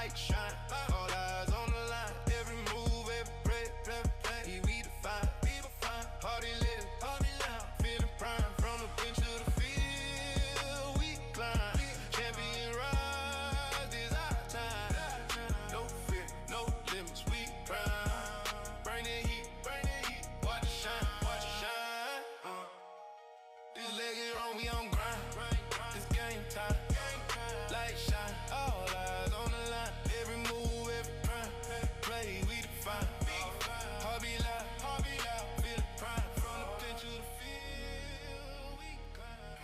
light shine. All eyes on the line. Every move, every play, we define. Party lit, feeling prime. From the bench to the field, we climb. Champion rise, this our time. No fear, no limits, we prime. Bring the heat, watch it shine. This leg is on, we on grind. It's game time. Light shine, all eyes on the line. Every move, every play, we define. Heart be loud, feel the prime. From the bench to the field, we climb.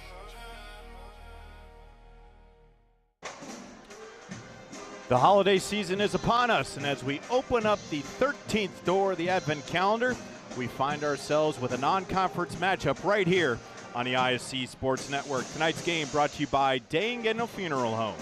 The holiday season is upon us, and as we open up the 13th door of the Advent calendar, we find ourselves with a non-conference matchup right here on the ISC Sports Network. Tonight's game brought to you by Dayen Funeral Home,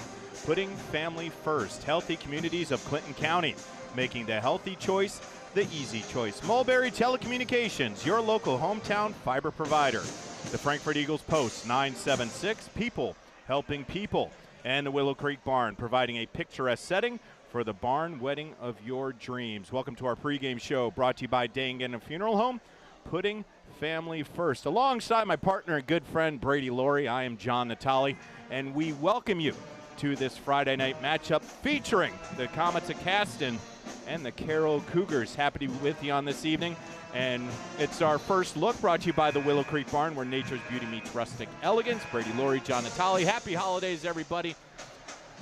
putting family first. Healthy communities of Clinton County, making the healthy choice the easy choice. Mulberry Telecommunications, your local hometown fiber provider. The Frankfort Eagles Post 976, people helping people. And the Willow Creek Barn, providing a picturesque setting for the barn wedding of your dreams. Welcome to our pregame show, brought to you by Dayen Funeral Home, putting family first. Alongside my partner and good friend Brady Laurie, I am John Natale, and we welcome you to this Friday night matchup featuring the Comets of Caston and the Carroll Cougars. Happy to be with you on this evening, and it's our first look, brought to you by the Willow Creek Barn, where nature's beauty meets rustic elegance. Brady Laurie, John Natale. Happy holidays, everybody.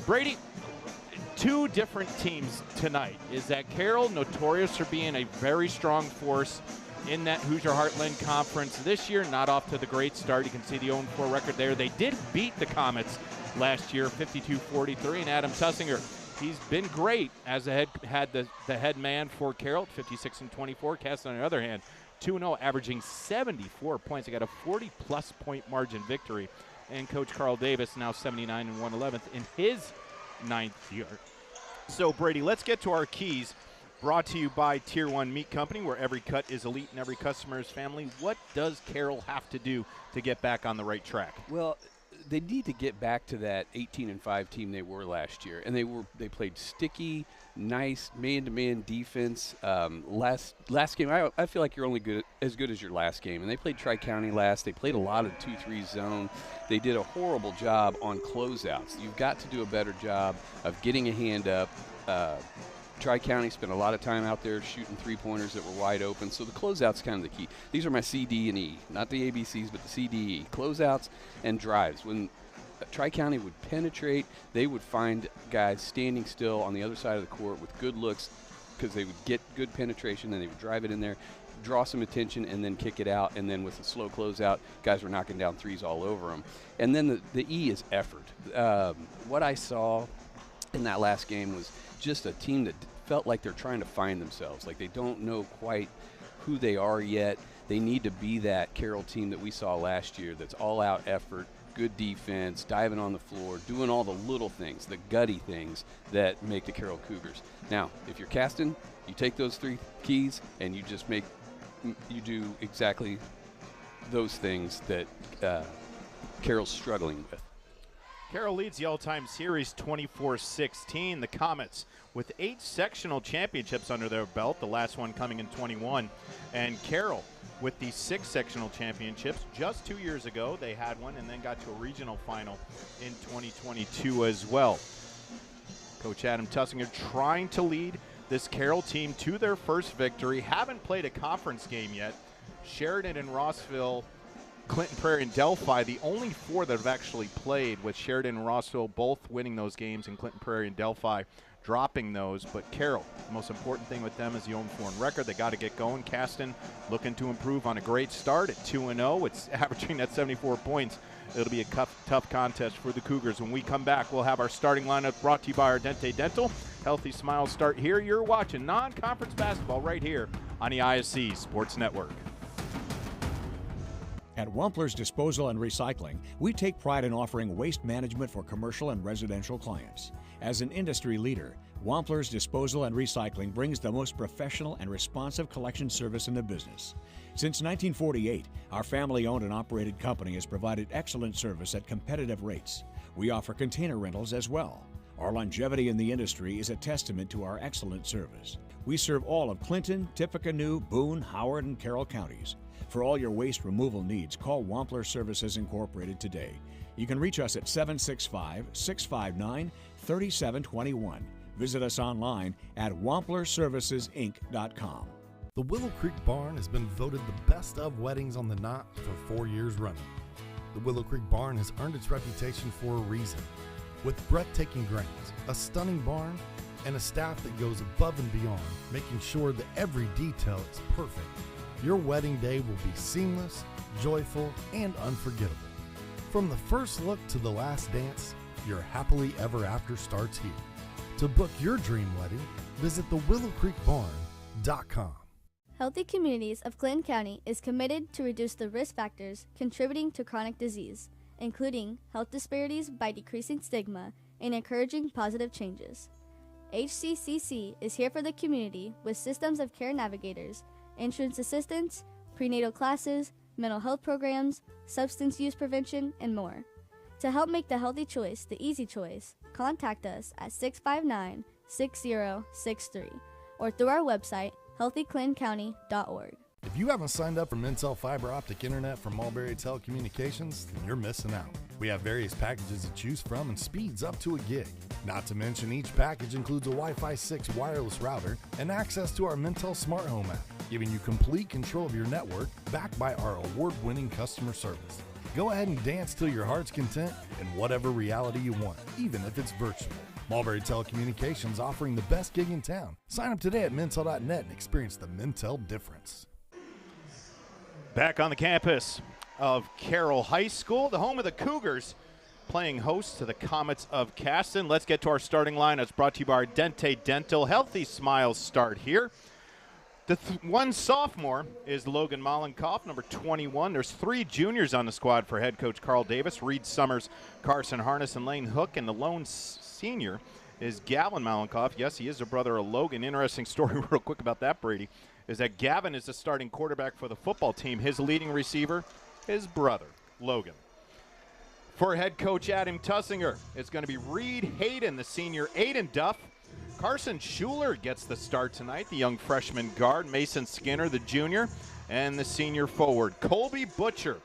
Brady, two different teams tonight. Is that Carroll, notorious for being a very strong force in that Hoosier Heartland Conference this year, not off to the great start. You can see the 0-4 record there. They did beat the Comets last year, 52-43, and Adam Tussinger, he's been great as the head man for Carroll, 56-24. Caston, on the other hand, 2-0, averaging 74 points. They got a 40-plus point margin victory. And Coach Carl Davis now 79 and 1/11 in his 9th year. So, Brady, let's get to our keys. Brought to you by Tier 1 Meat Company, where every cut is elite and every customer is family. What does Carroll have to do to get back on the right track? Well, they need to get back to that 18-5 team they were last year, and they played sticky, nice man-to-man defense. Last game, I feel like you're only as good as your last game, and they played Tri-County last. They played a lot of 2-3 zone. They did a horrible job on closeouts. You've got to do a better job of getting a hand up. Tri-County spent a lot of time out there shooting three-pointers that were wide open, so the closeout's kind of the key. These are my C, D, and E, not the ABCs, but the C, D, E. Closeouts and drives. When Tri-County would penetrate, they would find guys standing still on the other side of the court with good looks, because they would get good penetration, and they would drive it in there, draw some attention, and then kick it out. And then with a slow closeout, guys were knocking down threes all over them. And then the E is effort. What I saw in that last game was just a team that felt like they're trying to find themselves, like they don't know quite who they are yet. They need to be that Carroll team that we saw last year, that's all-out effort, good defense, diving on the floor, doing all the little things, the gutty things that make the Carroll Cougars. Now, if you're Caston, you take those three keys and you just you do exactly those things that Carroll's struggling with. Carroll leads the all-time series 24-16. The Comets with 8 sectional championships under their belt, the last one coming in 21. And Carroll with the 6 sectional championships. Just 2 years ago, they had one and then got to a regional final in 2022 as well. Coach Adam Tussinger trying to lead this Carroll team to their first victory. Haven't played a conference game yet. Sheridan and Rossville, Clinton Prairie, and Delphi, the only 4 that have actually played, with Sheridan and Rossville both winning those games and Clinton Prairie and Delphi dropping those. But Carroll, the most important thing with them is the 0-4 record. They got to get going. Caston looking to improve on a great start at 2-0. It's averaging that 74 points. It'll be a tough contest for the Cougars. When we come back, we'll have our starting lineup brought to you by Ardente Dental. Healthy smiles start here. You're watching non-conference basketball right here on the ISC Sports Network. At Wampler's Disposal and Recycling, we take pride in offering waste management for commercial and residential clients. As an industry leader, Wampler's Disposal and Recycling brings the most professional and responsive collection service in the business. Since 1948, our family-owned and operated company has provided excellent service at competitive rates. We offer container rentals as well. Our longevity in the industry is a testament to our excellent service. We serve all of Clinton, Tippecanoe, Boone, Howard, and Carroll counties. For all your waste removal needs, call Wampler Services Incorporated today. You can reach us at 765-659-3721. Visit us online at wamplerservicesinc.com. The Willow Creek Barn has been voted the best of weddings on the Knot for 4 years running. The Willow Creek Barn has earned its reputation for a reason. With breathtaking grounds, a stunning barn, and a staff that goes above and beyond, making sure that every detail is perfect, your wedding day will be seamless, joyful, and unforgettable. From the first look to the last dance, your happily ever after starts here. To book your dream wedding, visit thewillowcreekbarn.com. Healthy Communities of Clinton County is committed to reduce the risk factors contributing to chronic disease, including health disparities by decreasing stigma and encouraging positive changes. HCCC is here for the community with systems of care navigators, insurance assistance, prenatal classes, mental health programs, substance use prevention, and more. To help make the healthy choice the easy choice, contact us at 659-6063 or through our website, healthyclintoncounty.org. If you haven't signed up for Mintel fiber optic internet from Mulberry Telecommunications, then you're missing out. We have various packages to choose from and speeds up to a gig. Not to mention each package includes a Wi-Fi 6 wireless router and access to our Mintel Smart Home app, giving you complete control of your network backed by our award-winning customer service. Go ahead and dance till your heart's content in whatever reality you want, even if it's virtual. Mulberry Telecommunications offering the best gig in town. Sign up today at Mintel.net and experience the Mintel difference. Back on the campus of Carroll High School, the home of the Cougars, playing host to the Comets of Caston. Let's get to our starting line. It's brought to you by our Dente Dental. Healthy smiles start here. The one sophomore is Logan Mollenkoff, number 21. There's 3 juniors on the squad for head coach Carl Davis, Reed Summers, Carson Harness, and Lane Hook. And the lone senior is Gavin Mollenkoff. Yes, he is the brother of Logan. Interesting story real quick about that, Brady, is that Gavin is the starting quarterback for the football team. His leading receiver, his brother, Logan. For head coach Adam Tussinger, it's going to be Reed Hayden, the senior, Aiden Duff. Carson Schuler gets the start tonight, the young freshman guard. Mason Skinner, the junior, and the senior forward. Colby Butcher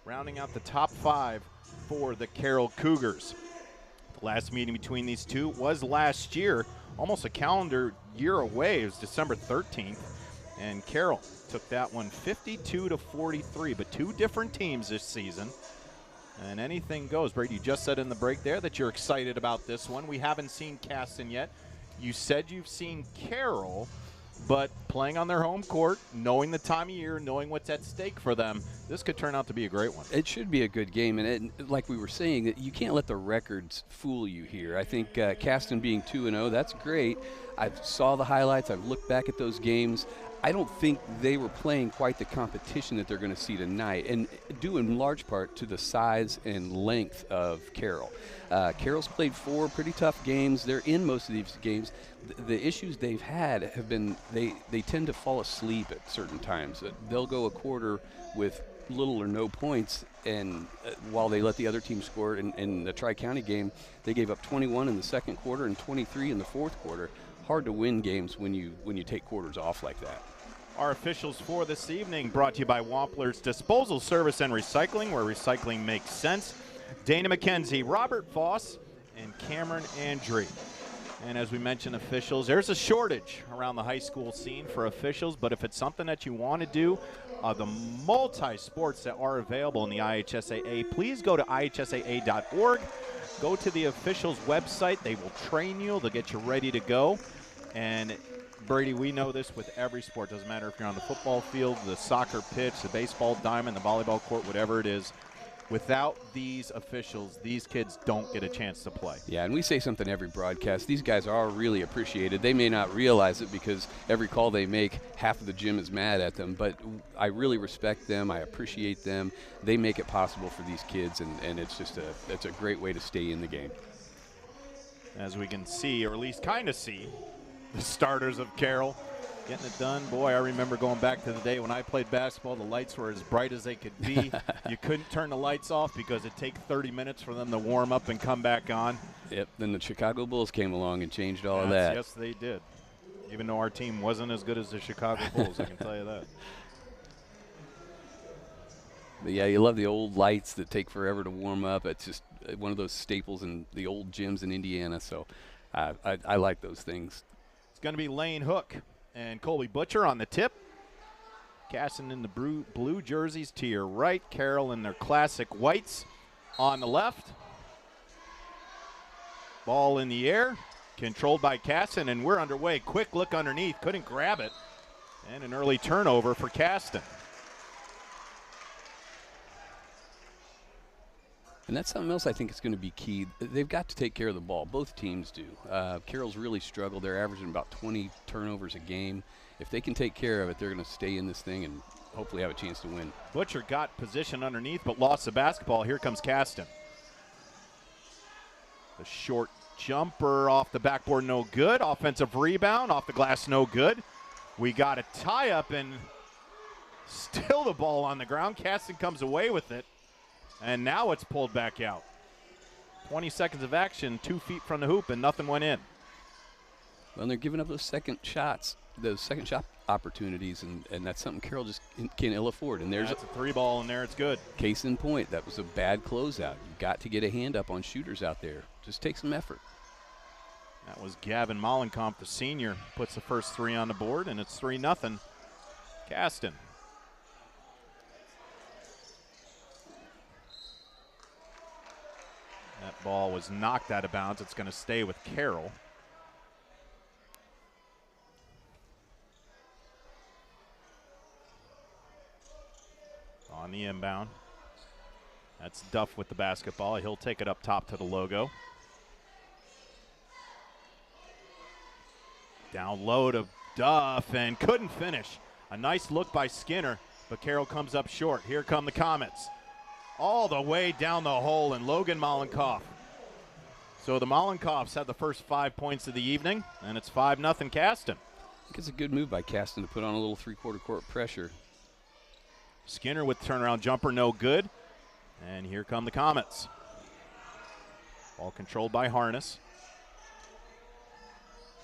rounding out the top 5 for the Carroll Cougars. The last meeting between these two was last year, almost a calendar year away. It was December 13th, and Carroll took that one 52-43, but 2 different teams this season. And anything goes. Brady, you just said in the break there that you're excited about this one. We haven't seen Caston yet. You said you've seen Carroll, but playing on their home court, knowing the time of year, knowing what's at stake for them, this could turn out to be a great one. It should be a good game, and like we were saying, you can't let the records fool you here. I think Caston being 2-0, that's great. I saw the highlights. I've looked back at those games. I don't think they were playing quite the competition that they're going to see tonight, and due in large part to the size and length of Carroll. Carroll's played 4 pretty tough games. They're in most of these games. The issues they've had have been they tend to fall asleep at certain times. They'll go a quarter with little or no points, and while they let the other team score in the Tri-County game, they gave up 21 in the second quarter and 23 in the fourth quarter. Hard to win games when you take quarters off like that. Our officials for this evening brought to you by Wampler's Disposal Service and Recycling, where recycling makes sense. Dana McKenzie, Robert Voss, and Cameron Andre. And as we mentioned, officials, there's a shortage around the high school scene for officials, but if it's something that you want to do, the multi-sports that are available in the IHSAA, please go to ihsaa.org. Go to the officials' website. They will train you. They'll get you ready to go. And Brady, we know this with every sport. Doesn't matter if you're on the football field, the soccer pitch, the baseball diamond, the volleyball court, whatever it is. Without these officials, these kids don't get a chance to play. Yeah, and we say something every broadcast. These guys are really appreciated. They may not realize it because every call they make, half of the gym is mad at them, but I really respect them. I appreciate them. They make it possible for these kids, and it's a great way to stay in the game. As we can see, or at least kind of see, the starters of Carroll getting it done. Boy, I remember going back to the day when I played basketball, the lights were as bright as they could be. You couldn't turn the lights off because it'd take 30 minutes for them to warm up and come back on. Yep. Then the Chicago Bulls came along and changed all of that. Yes, they did. Even though our team wasn't as good as the Chicago Bulls, I can tell you that. But yeah, you love the old lights that take forever to warm up. It's just one of those staples in the old gyms in Indiana. So I like those things. It's going to be Lane Hook and Colby Butcher on the tip. Caston in the blue jerseys to your right. Carroll in their classic whites on the left. Ball in the air, controlled by Caston, and we're underway. Quick look underneath, couldn't grab it. And an early turnover for Caston. And that's something else I think is going to be key. They've got to take care of the ball. Both teams do. Carroll's really struggled. They're averaging about 20 turnovers a game. If they can take care of it, they're going to stay in this thing and hopefully have a chance to win. Butcher got position underneath but lost the basketball. Here comes Caston. The short jumper off the backboard, no good. Offensive rebound off the glass, no good. We got a tie-up and still the ball on the ground. Caston comes away with it. And now it's pulled back out. 20 seconds of action, 2 feet from the hoop, and nothing went in. Well, they're giving up those second shot opportunities, and that's something Carroll just can't ill afford. And there's a 3-ball in there. It's good. Case in point, that was a bad closeout. You've got to get a hand up on shooters out there. Just take some effort. That was Gavin Mollenkamp, the senior, puts the first 3 on the board, and it's 3-0. Caston. That ball was knocked out of bounds. It's going to stay with Carroll. On the inbound. That's Duff with the basketball. He'll take it up top to the logo. Down low to Duff and couldn't finish. A nice look by Skinner, but Carroll comes up short. Here come the Comets. All the way down the hole, and Logan Mollenkamp. So the Mollenkamps had the first 5 points of the evening, and it's 5-0 Caston. I think it's a good move by Caston to put on a little three-quarter court pressure. Skinner with turnaround jumper, no good. And here come the Comets. Ball controlled by Harness.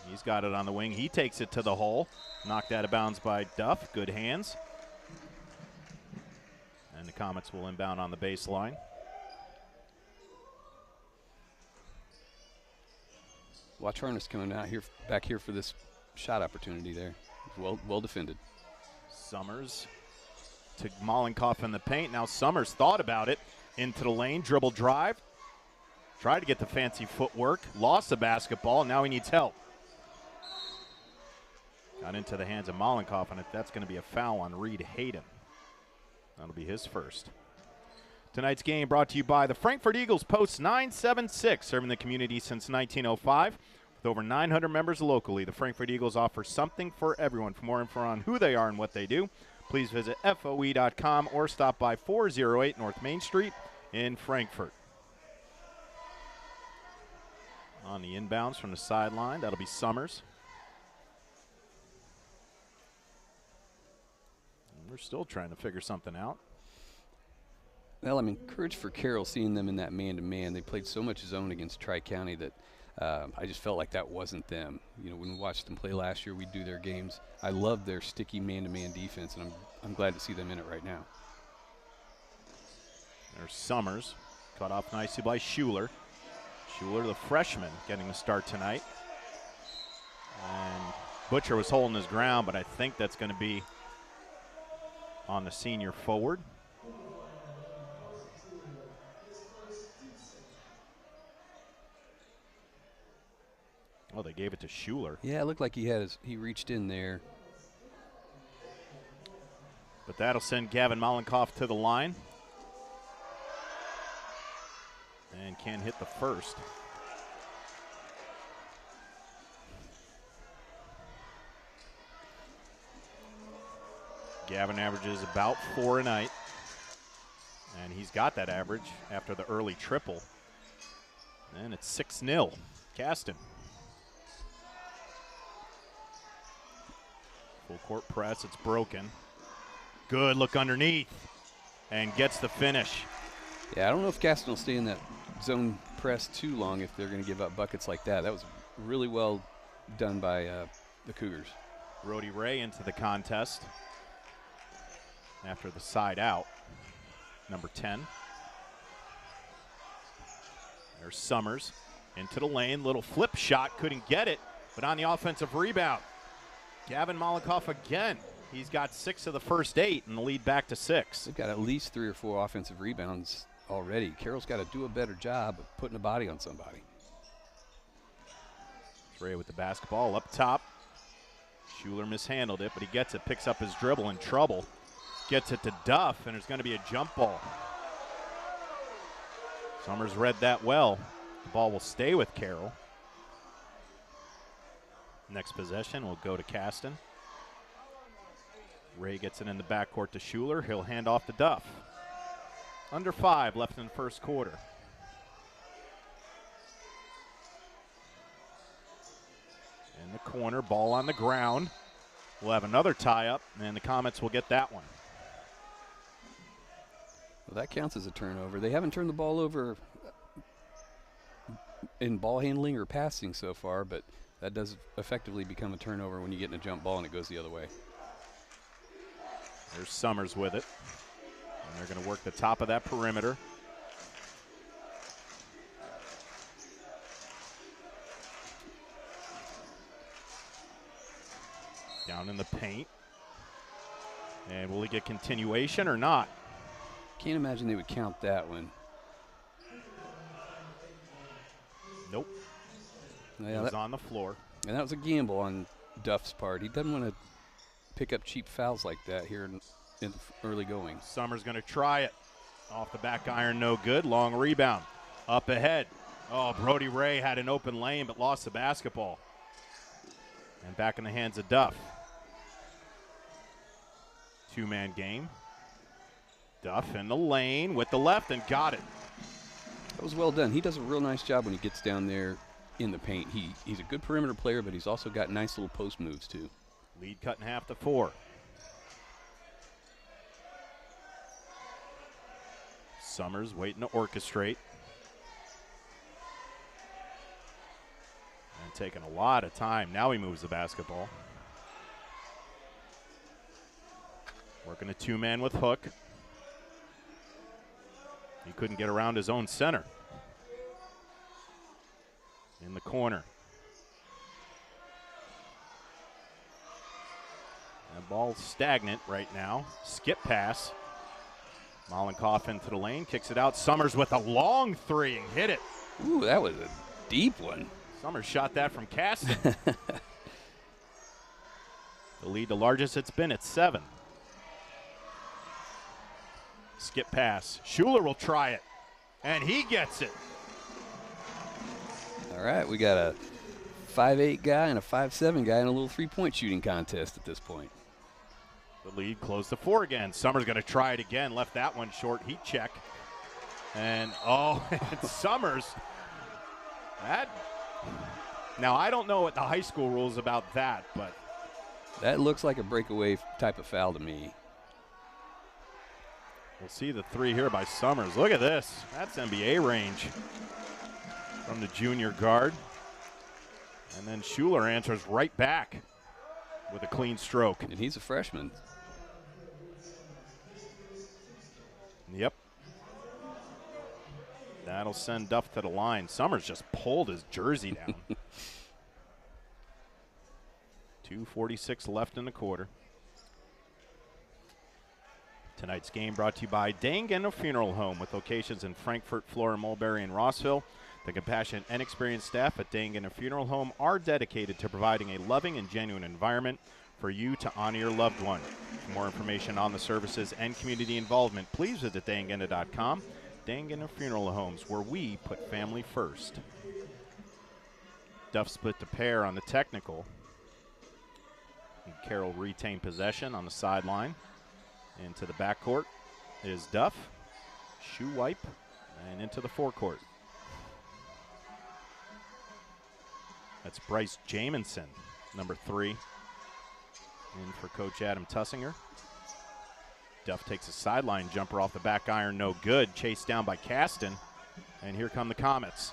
He's got it on the wing. He takes it to the hole. Knocked out of bounds by Duff. Good hands. And the Comets will inbound on the baseline. Watch Harness coming out here, back here for this shot opportunity there. Well defended. Summers to Mollenkamp in the paint. Now Summers thought about it. Into the lane, dribble drive. Tried to get the fancy footwork. Lost the basketball. Now he needs help. Got into the hands of Mollenkamp, and that's going to be a foul on Reed Hayden. That'll be his first. Tonight's game brought to you by the Frankfurt Eagles Post 976, serving the community since 1905. With over 900 members locally, the Frankfurt Eagles offer something for everyone. For more info on who they are and what they do, please visit FOE.com or stop by 408 North Main Street in Frankfurt. On the inbounds from the sideline, that'll be Summers. We're still trying to figure something out. Well, I'm encouraged for Carroll seeing them in that man-to-man. They played so much zone against Tri-County that I just felt like that wasn't them. You know, when we watched them play last year, we'd do their games. I love their sticky man-to-man defense, and I'm glad to see them in it right now. There's Summers, cut off nicely by Schuler. Schuler, the freshman, getting the start tonight. And Butcher was holding his ground, but I think that's going to be on the senior forward. Oh, they gave it to Schuler. Yeah, it looked like he reached in there. But that'll send Gavin Mollenkamp to the line. And can hit the first. Gavin averages about 4 a night. And he's got that average after the early triple. And it's 6-0. Caston. Full court press, it's broken. Good look underneath. And gets the finish. Yeah, I don't know if Caston will stay in that zone press too long if they're going to give up buckets like that. That was really well done by the Cougars. Brody Ray into the contest after the side out, number 10. There's Summers into the lane, little flip shot, couldn't get it, but on the offensive rebound, Gavin Malikoff again. He's got 6 of the first 8 and the lead back to 6. They've got at least 3 or 4 offensive rebounds already. Carroll's got to do a better job of putting a body on somebody. Ray with the basketball up top. Schuler mishandled it, but he gets it, picks up his dribble in trouble. Gets it to Duff, and there's going to be a jump ball. Summers read that well. The ball will stay with Carroll. Next possession will go to Caston. Ray gets it in the backcourt to Schuler. He'll hand off to Duff. Under 5 left in the first quarter. In the corner, ball on the ground. We'll have another tie-up, and the Comets will get that one. Well, that counts as a turnover. They haven't turned the ball over in ball handling or passing so far, but that does effectively become a turnover when you get in a jump ball and it goes the other way. There's Summers with it. And they're going to work the top of that perimeter. Down in the paint. And will he get continuation or not? Can't imagine they would count that one. Nope. Yeah, He was on the floor. And that was a gamble on Duff's part. He doesn't want to pick up cheap fouls like that here in the early going. Summers going to try it. Off the back iron, no good. Long rebound. Up ahead. Oh, Brody Ray had an open lane but lost the basketball. And back in the hands of Duff. 2-man game. Duff in the lane with the left and got it. That was well done. He does a real nice job when he gets down there in the paint. He's a good perimeter player, but he's also got nice little post moves too. Lead cut in half to 4. Summers waiting to orchestrate. And taking a lot of time. Now he moves the basketball. Working a 2-man with Hook. He couldn't get around his own center. In the corner. And ball stagnant right now. Skip pass. Malikoff into the lane, kicks it out. Summers with a long 3 and hit it. Ooh, that was a deep one. Summers shot that from Caston. The lead, the largest it's been at 7. Skip pass. Schuler will try it, and he gets it. All right, we got a 5'8" guy and a 5'7" guy in a little three-point shooting contest at this point. The lead close to 4 again. Summers going to try it again. Left that one short. Heat check. And, Summers. Now, I don't know what the high school rules about that, but. That looks like a breakaway type of foul to me. We'll see the 3 here by Summers. Look at this. That's NBA range from the junior guard. And then Schuler answers right back with a clean stroke. And he's a freshman. Yep. That'll send Duff to the line. Summers just pulled his jersey down. 2:46 left in the quarter. Tonight's game brought to you by Dangen Funeral Home with locations in Frankfort, Flora, Mulberry, and Rossville. The compassionate and experienced staff at Dangen Funeral Home are dedicated to providing a loving and genuine environment for you to honor your loved one. For more information on the services and community involvement, please visit dangena.com. Dangen Funeral Homes, where we put family first. Duff split the pair on the technical. And Carroll retained possession on the sideline. Into the backcourt is Duff. Shoe wipe. And into the forecourt. That's Bryce Jamison, number 3. In for Coach Adam Tussinger. Duff takes a sideline jumper off the back iron, no good. Chased down by Caston. And here come the Comets.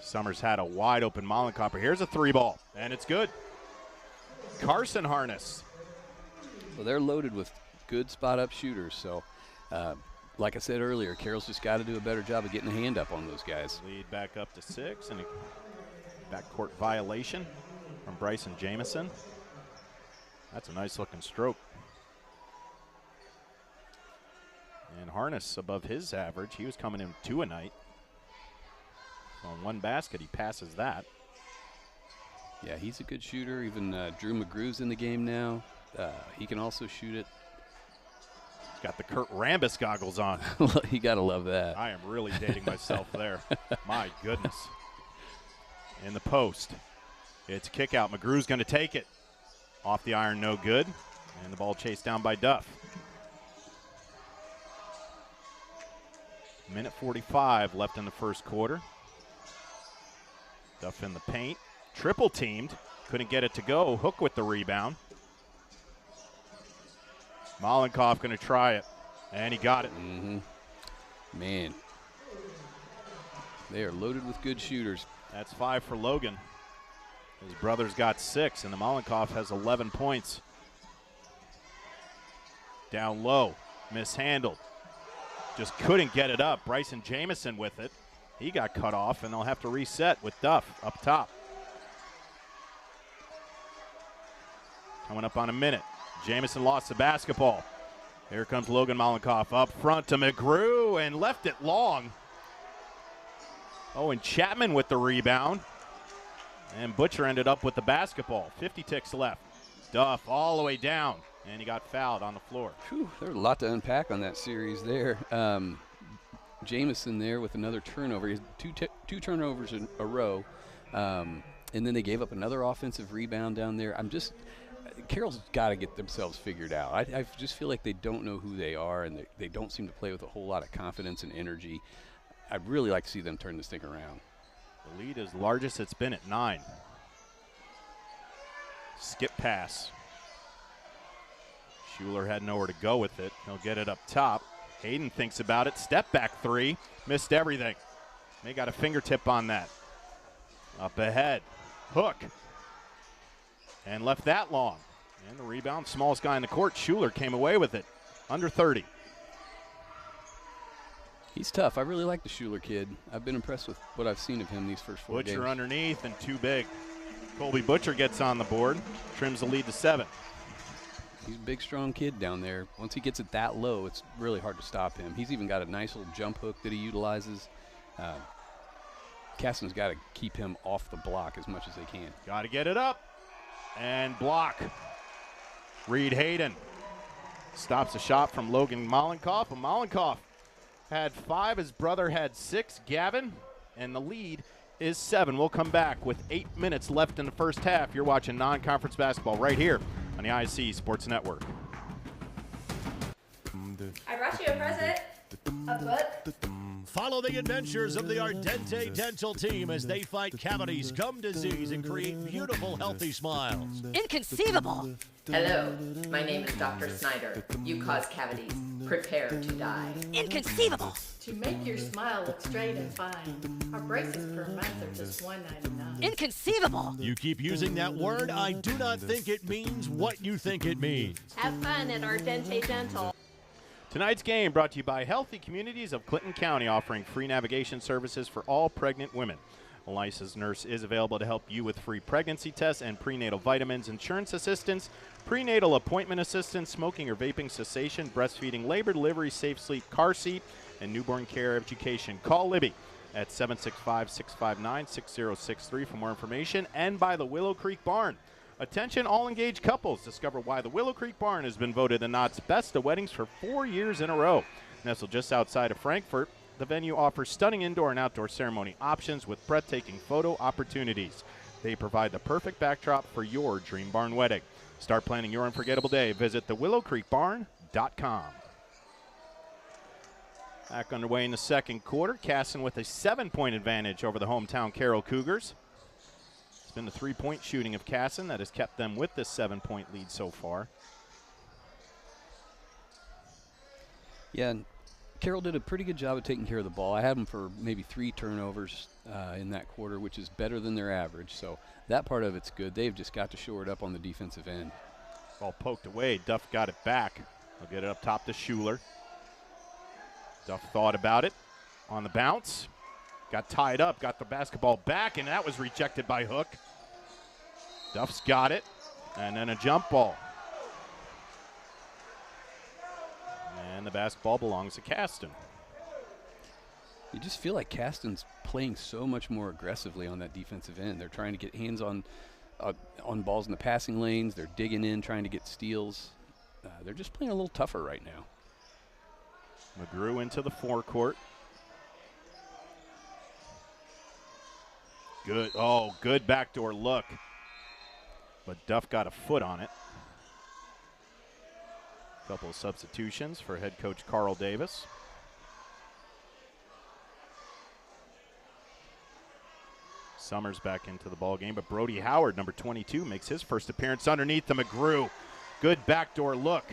Summers had a wide open Mollenkopper. Here's a 3-ball, and it's good. Carson Harness. Well, they're loaded with good spot-up shooters. So, like I said earlier, Carroll's just got to do a better job of getting a hand up on those guys. Lead back up to 6, and a backcourt violation from Bryson Jamison. That's a nice-looking stroke. And Harness above his average. He was coming in 2 a night. On 1 basket, he passes that. Yeah, he's a good shooter. Even Drew McGrew's in the game now. He can also shoot it. He's got the Kurt Rambis goggles on. You got to love that. I am really dating myself there. My goodness. In the post. It's a kick out. McGrew's going to take it. Off the iron, no good. And the ball chased down by Duff. Minute 45 left in the first quarter. Duff in the paint. Triple teamed. Couldn't get it to go. Hook with the rebound. Mollenkopf going to try it. And he got it. Man. They are loaded with good shooters. That's 5 for Logan. His brother's got 6, and the Mollenkopf has 11 points. Down low. Mishandled. Just couldn't get it up. Bryson Jamison with it. He got cut off, and they'll have to reset with Duff up top. Coming up on a minute. Jamison lost the basketball. Here comes Logan Mollenkopf up front to McGrew and left it long. Oh, and Chapman with the rebound. And Butcher ended up with the basketball. 50 ticks left. Duff all the way down, and he got fouled on the floor. Whew, there's a lot to unpack on that series there. Jamison there with another turnover. He had two turnovers in a row. And then they gave up another offensive rebound down there. Carroll's got to get themselves figured out. I just feel like they don't know who they are, and they don't seem to play with a whole lot of confidence and energy. I'd really like to see them turn this thing around. The lead is largest it's been at 9. Skip pass. Schuler had nowhere to go with it. He'll get it up top. Hayden thinks about it. Step back 3. Missed everything. They got a fingertip on that. Up ahead. Hook. And left that long. And the rebound, smallest guy in the court. Schuler came away with it. Under 30. He's tough. I really like the Schuler kid. I've been impressed with what I've seen of him these first 4 games. Butcher underneath and too big. Colby Butcher gets on the board. Trims the lead to 7. He's a big, strong kid down there. Once he gets it that low, it's really hard to stop him. He's even got a nice little jump hook that he utilizes. Caston's got to keep him off the block as much as they can. Got to get it up. And block. Reed Hayden stops a shot from Logan Mollenkopf. And Mollenkopf had 5. His brother had 6. Gavin, and the lead is 7. We'll come back with 8 minutes left in the first half. You're watching non-conference basketball right here on the ISC Sports Network. I brought you a present. A book. Follow the adventures of the Ardente Dental team as they fight cavities, gum disease, and create beautiful, healthy smiles. Inconceivable! Hello, my name is Dr. Snyder. You cause cavities. Prepare to die. Inconceivable! To make your smile look straight and fine, our braces per month are just $1.99. Inconceivable! You keep using that word, I do not think it means what you think it means. Have fun at Ardente Dental. Tonight's game brought to you by Healthy Communities of Clinton County, offering free navigation services for all pregnant women. A licensed nurse is available to help you with free pregnancy tests and prenatal vitamins, insurance assistance, prenatal appointment assistance, smoking or vaping cessation, breastfeeding, labor, delivery, safe sleep, car seat, and newborn care education. Call Libby at 765-659-6063 for more information, and by the Willow Creek Barn. Attention all engaged couples. Discover why the Willow Creek Barn has been voted the Knott's Best of Weddings for 4 years in a row. Nestled just outside of Frankfort, the venue offers stunning indoor and outdoor ceremony options with breathtaking photo opportunities. They provide the perfect backdrop for your dream barn wedding. Start planning your unforgettable day. Visit thewillowcreekbarn.com. Back underway in the second quarter. Caston with a 7-point advantage over the hometown Carroll Cougars. It's been the 3-point shooting of Caston that has kept them with this 7-point lead so far. Yeah, Carroll did a pretty good job of taking care of the ball. I had them for maybe 3 turnovers in that quarter, which is better than their average. So that part of it's good. They've just got to shore it up on the defensive end. Ball poked away. Duff got it back. He'll get it up top to Schuler. Duff thought about it on the bounce. Got tied up, got the basketball back, and that was rejected by Hook. Duff's got it, and then a jump ball. And the basketball belongs to Caston. You just feel like Caston's playing so much more aggressively on that defensive end. They're trying to get hands on balls in the passing lanes. They're digging in, trying to get steals. They're just playing a little tougher right now. McGrew into the forecourt. Good, good backdoor look. But Duff got a foot on it. Couple of substitutions for head coach Carroll Davis. Summers back into the ball game, but Brody Howard, number 22, makes his first appearance underneath the McGrew. Good backdoor look.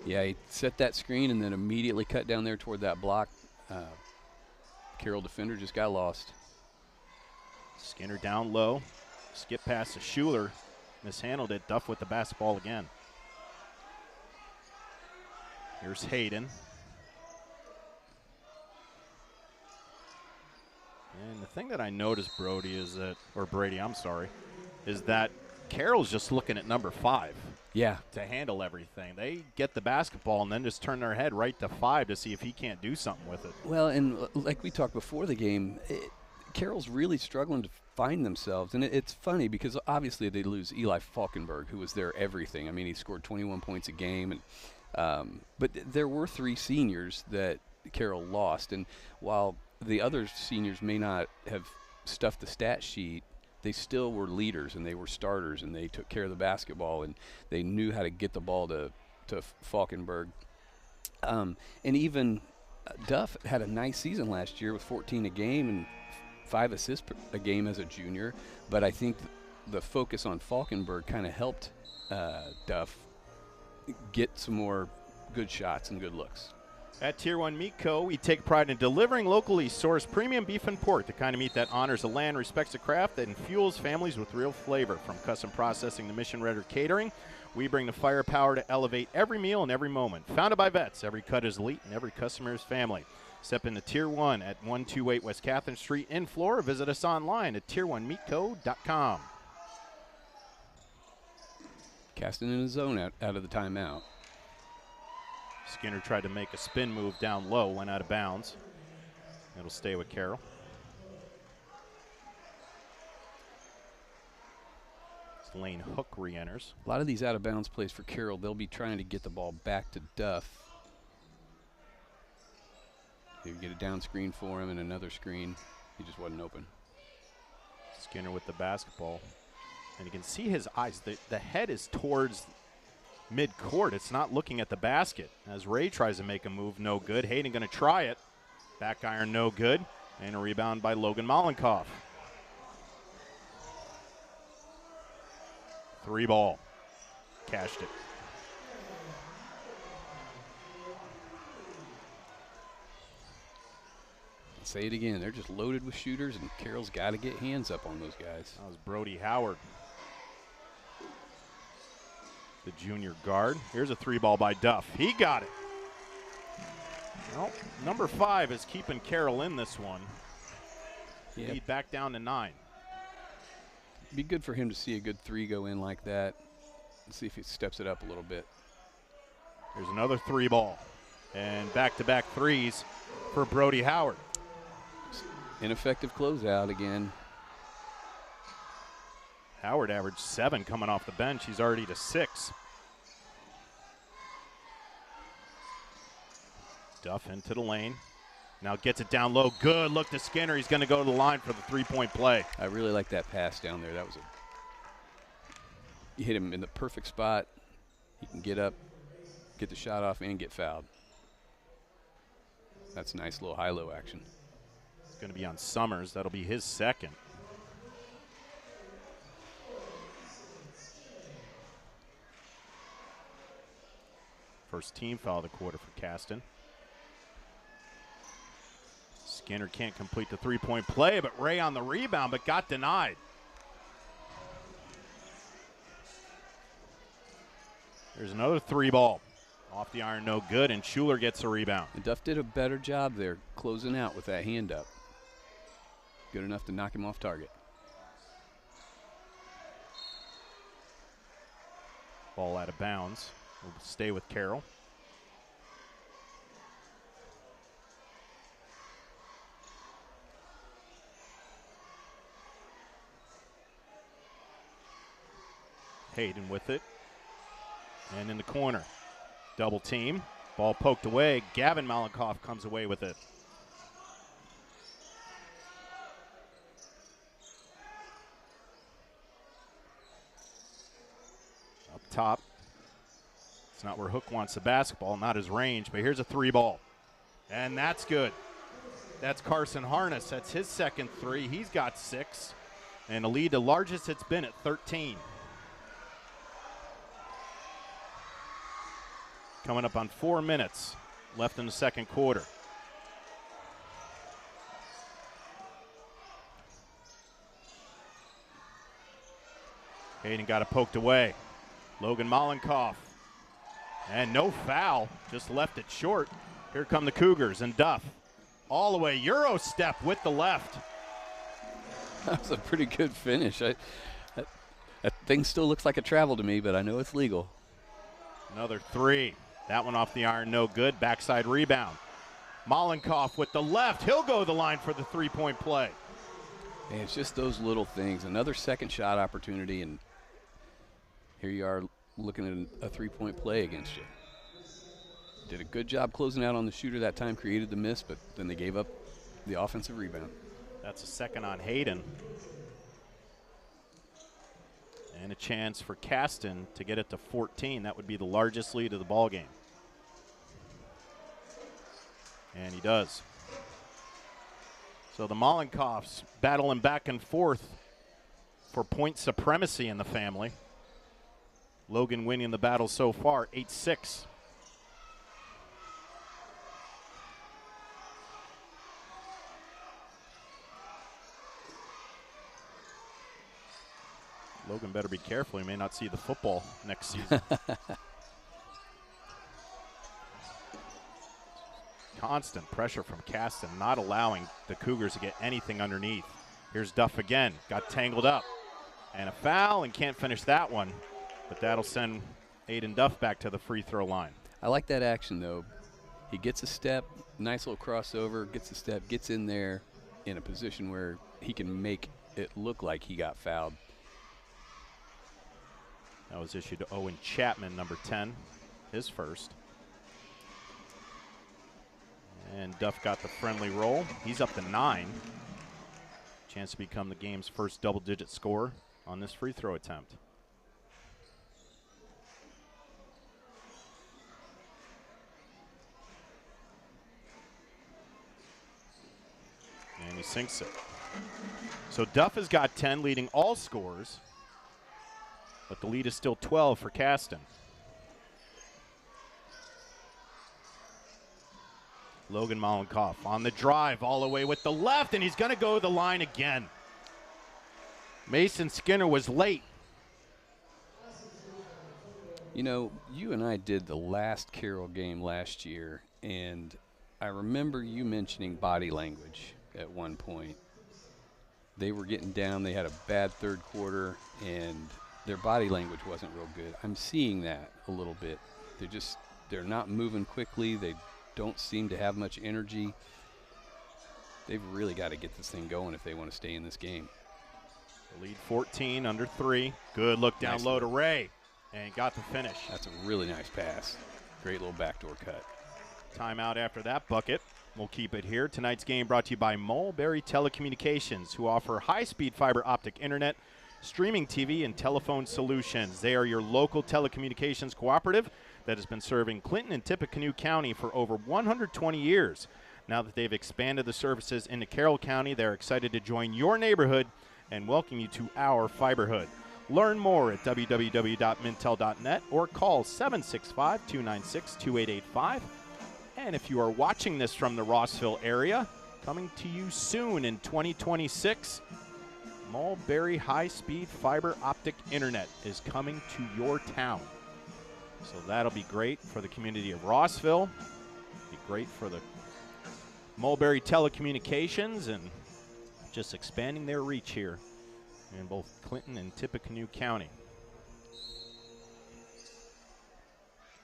Yeah, he set that screen and then immediately cut down there toward that block. Carroll defender just got lost. Skinner down low. Skip pass to Schuler. Mishandled it. Duff with the basketball again. Here's Hayden. And the thing that I noticed, Brady, is that Carroll's just looking at number 5. Yeah. To handle everything. They get the basketball and then just turn their head right to 5 to see if he can't do something with it. Well, and like we talked before the game, Carroll's really struggling to find themselves. And it's funny because obviously they lose Eli Falkenberg, who was their everything. I mean, he scored 21 points a game. But there were 3 seniors that Carroll lost. And while the other seniors may not have stuffed the stat sheet, they still were leaders and they were starters and they took care of the basketball and they knew how to get the ball to Falkenberg. And even Duff had a nice season last year with 14 a game and 5 assists a game as a junior. But I think the focus on Falkenberg kind of helped Duff get some more good shots and good looks. At Tier 1 Meat Co., we take pride in delivering locally sourced premium beef and pork, the kind of meat that honors the land, respects the craft, that fuels families with real flavor. From custom processing to mission-ready catering, we bring the firepower to elevate every meal and every moment. Founded by vets, every cut is elite and every customer is family. Step into Tier 1 at 128 West Catherine Street in Flora. Visit us online at tier1meatco.com. Caston in his zone out of the timeout. Skinner tried to make a spin move down low, went out of bounds. It'll stay with Carroll. As Lane Hook re-enters. A lot of these out-of-bounds plays for Carroll, they'll be trying to get the ball back to Duff. Maybe get a down screen for him and another screen. He just wasn't open. Skinner with the basketball. And you can see his eyes. The head is towards mid-court. It's not looking at the basket. As Ray tries to make a move, no good. Hayden going to try it. Back iron, no good. And a rebound by Logan Mollenkoff. 3 ball. Cashed it. Say it again. They're just loaded with shooters, and Carroll's got to get hands up on those guys. That was Brody Howard, the junior guard. Here's a 3 ball by Duff. He got it. Well, number 5 is keeping Carroll in this one. Yeah. Lead back down to 9. It'd be good for him to see a good 3 go in like that and see if he steps it up a little bit. Here's another 3 ball. And back-to-back threes for Brody Howard. Ineffective closeout again. Howard averaged 7 coming off the bench. He's already to 6. Duff into the lane. Now gets it down low. Good look to Skinner. He's going to go to the line for the 3-point play. I really like that pass down there. That was you hit him in the perfect spot. He can get up, get the shot off, and get fouled. That's nice little high-low action. It's going to be on Summers. That'll be his second. First team foul of the quarter for Caston. Skinner can't complete the three-point play, but Ray on the rebound, but got denied. There's another three ball. Off the iron, no good, and Schuler gets a rebound. And Duff did a better job there closing out with that hand up. Good enough to knock him off target. Ball out of bounds. Will stay with Carroll. Hayden with it. And in the corner. Double team. Ball poked away. Gavin Malenkoff comes away with it. Up top. It's not where Hook wants the basketball, not his range, but here's a three ball. And that's good. That's Carson Harness. That's his second three. He's got 6. And a lead, the largest it's been at 13. Coming up on 4 minutes left in the second quarter. Hayden got it poked away. Logan Malenkoff. And no foul, just left it short. Here come the Cougars and Duff. All the way, Euro step with the left. That was a pretty good finish. That thing still looks like a travel to me, but I know it's legal. Another three. That one off the iron, no good. Backside rebound. Malenkoff with the left. He'll go to the line for the three-point play. And it's just those little things. Another second shot opportunity, and here you are looking at a three-point play against you. Did a good job closing out on the shooter that time, created the miss, but then they gave up the offensive rebound. That's a second on Hayden. And a chance for Caston to get it to 14. That would be the largest lead of the ball game. And he does. So the Malenkoffs battling back and forth for point supremacy in the family. Logan winning the battle so far, 8-6. Logan better be careful. He may not see the football next season. Constant pressure from Caston, not allowing the Cougars to get anything underneath. Here's Duff again. Got tangled up. And a foul, and can't finish that one. But that'll send Aiden Duff back to the free throw line. I like that action, though. He gets a step, nice little crossover, gets a step, gets in there in a position where he can make it look like he got fouled. That was issued to Owen Chapman, number 10, his first. And Duff got the friendly roll. He's up to 9. Chance to become the game's first double-digit scorer on this free throw attempt. And he sinks it. So Duff has got 10, leading all scorers. But the lead is still 12 for Caston. Logan Malenkoff on the drive all the way with the left, and he's going to go to the line again. Mason Skinner was late. You know, you and I did the last Carroll game last year, and I remember you mentioning body language at one point. They were getting down. They had a bad third quarter, and their body language wasn't real good. I'm seeing that a little bit. They're not moving quickly. They don't seem to have much energy. They've really got to get this thing going if they want to stay in this game. The lead 14, under 3. Good look down low to Ray, and got the finish. That's a really nice pass. Great little backdoor cut. Timeout after that bucket. We'll keep it here. Tonight's game brought to you by Mulberry Telecommunications, who offer high-speed fiber optic internet, streaming TV, and telephone solutions. They are your local telecommunications cooperative that has been serving Clinton and Tippecanoe County for over 120 years. Now that they've expanded the services into Carroll County, they're excited to join your neighborhood and welcome you to our fiberhood. Learn more at www.mintel.net or call 765-296-2885. And if you are watching this from the Rossville area, Coming to you soon in 2026. Mulberry high-speed fiber optic internet is coming to your town. So that'll be great for the community of Rossville. Be great for the Mulberry Telecommunications and just expanding their reach here in both Clinton and Tippecanoe County.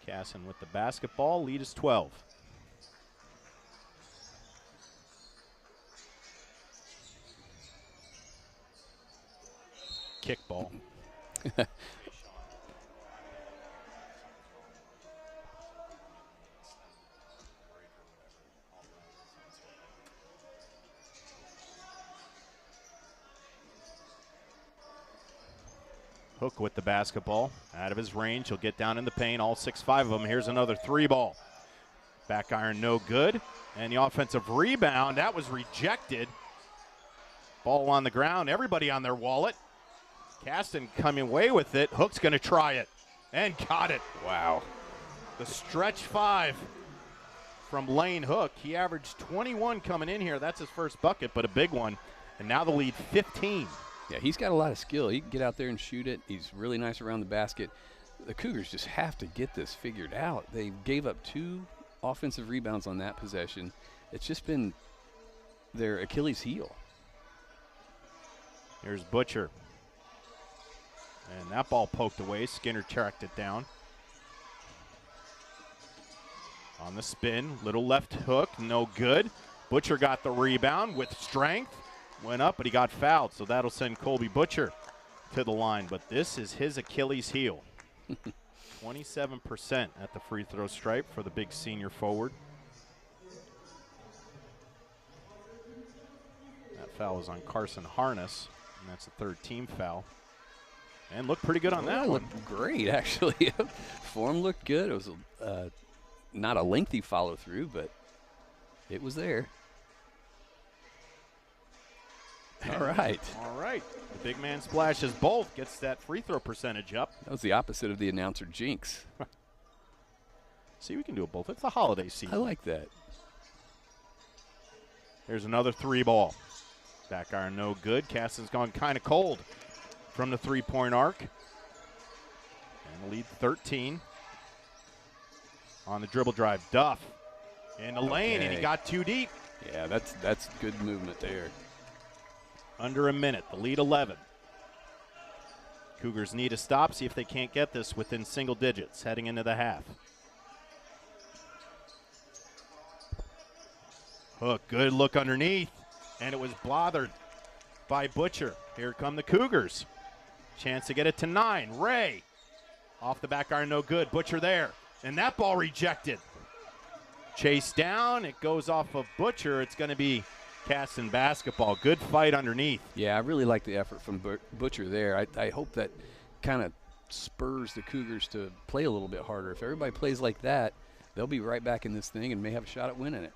Caston with the basketball. Lead is 12. Kickball. Hook with the basketball. Out of his range. He'll get down in the paint. All 6'5" of them. Here's another three ball. Back iron no good. And the offensive rebound. That was rejected. Ball on the ground. Everybody on their wallet. Caston coming away with it. Hook's going to try it. And got it. Wow. The stretch five from Lane Hook. He averaged 21 coming in here. That's his first bucket, but a big one. And now the lead 15. Yeah, he's got a lot of skill. He can get out there and shoot it. He's really nice around the basket. The Cougars just have to get this figured out. They gave up 2 offensive rebounds on that possession. It's just been their Achilles heel. Here's Butcher. And that ball poked away. Skinner tracked it down. On the spin, little left hook, no good. Butcher got the rebound with strength. Went up, but he got fouled, so that'll send Colby Butcher to the line. But this is his Achilles heel. 27% at the free throw stripe for the big senior forward. That foul was on Carson Harness, and that's the third team foul. And looked pretty good on that one. Looked great, actually. Form looked good. It was not a lengthy follow through, but it was there. All right. All right. The big man splashes both, gets that free throw percentage up. That was the opposite of the announcer jinx. See, we can do it both. It's the holiday season. I like that. Here's another three ball. Back iron no good. Caston's gone kind of cold from the three-point arc. And the lead 13. On the dribble drive, Duff in the lane, and he got too deep. Yeah, that's good movement there. Under a minute, the lead 11. Cougars need a stop, see if they can't get this within single digits heading into the half. Hook, good look underneath, and it was bothered by Butcher. Here come the Cougars. Chance to get it to 9. Ray off the back iron, no good. Butcher there, and that ball rejected. Chase down, it goes off of Butcher. It's going to be Caston basketball. Good fight underneath. Yeah, I really like the effort from Butcher there. I hope that kind of spurs the Cougars to play a little bit harder. If everybody plays like that, they'll be right back in this thing and may have a shot at winning it.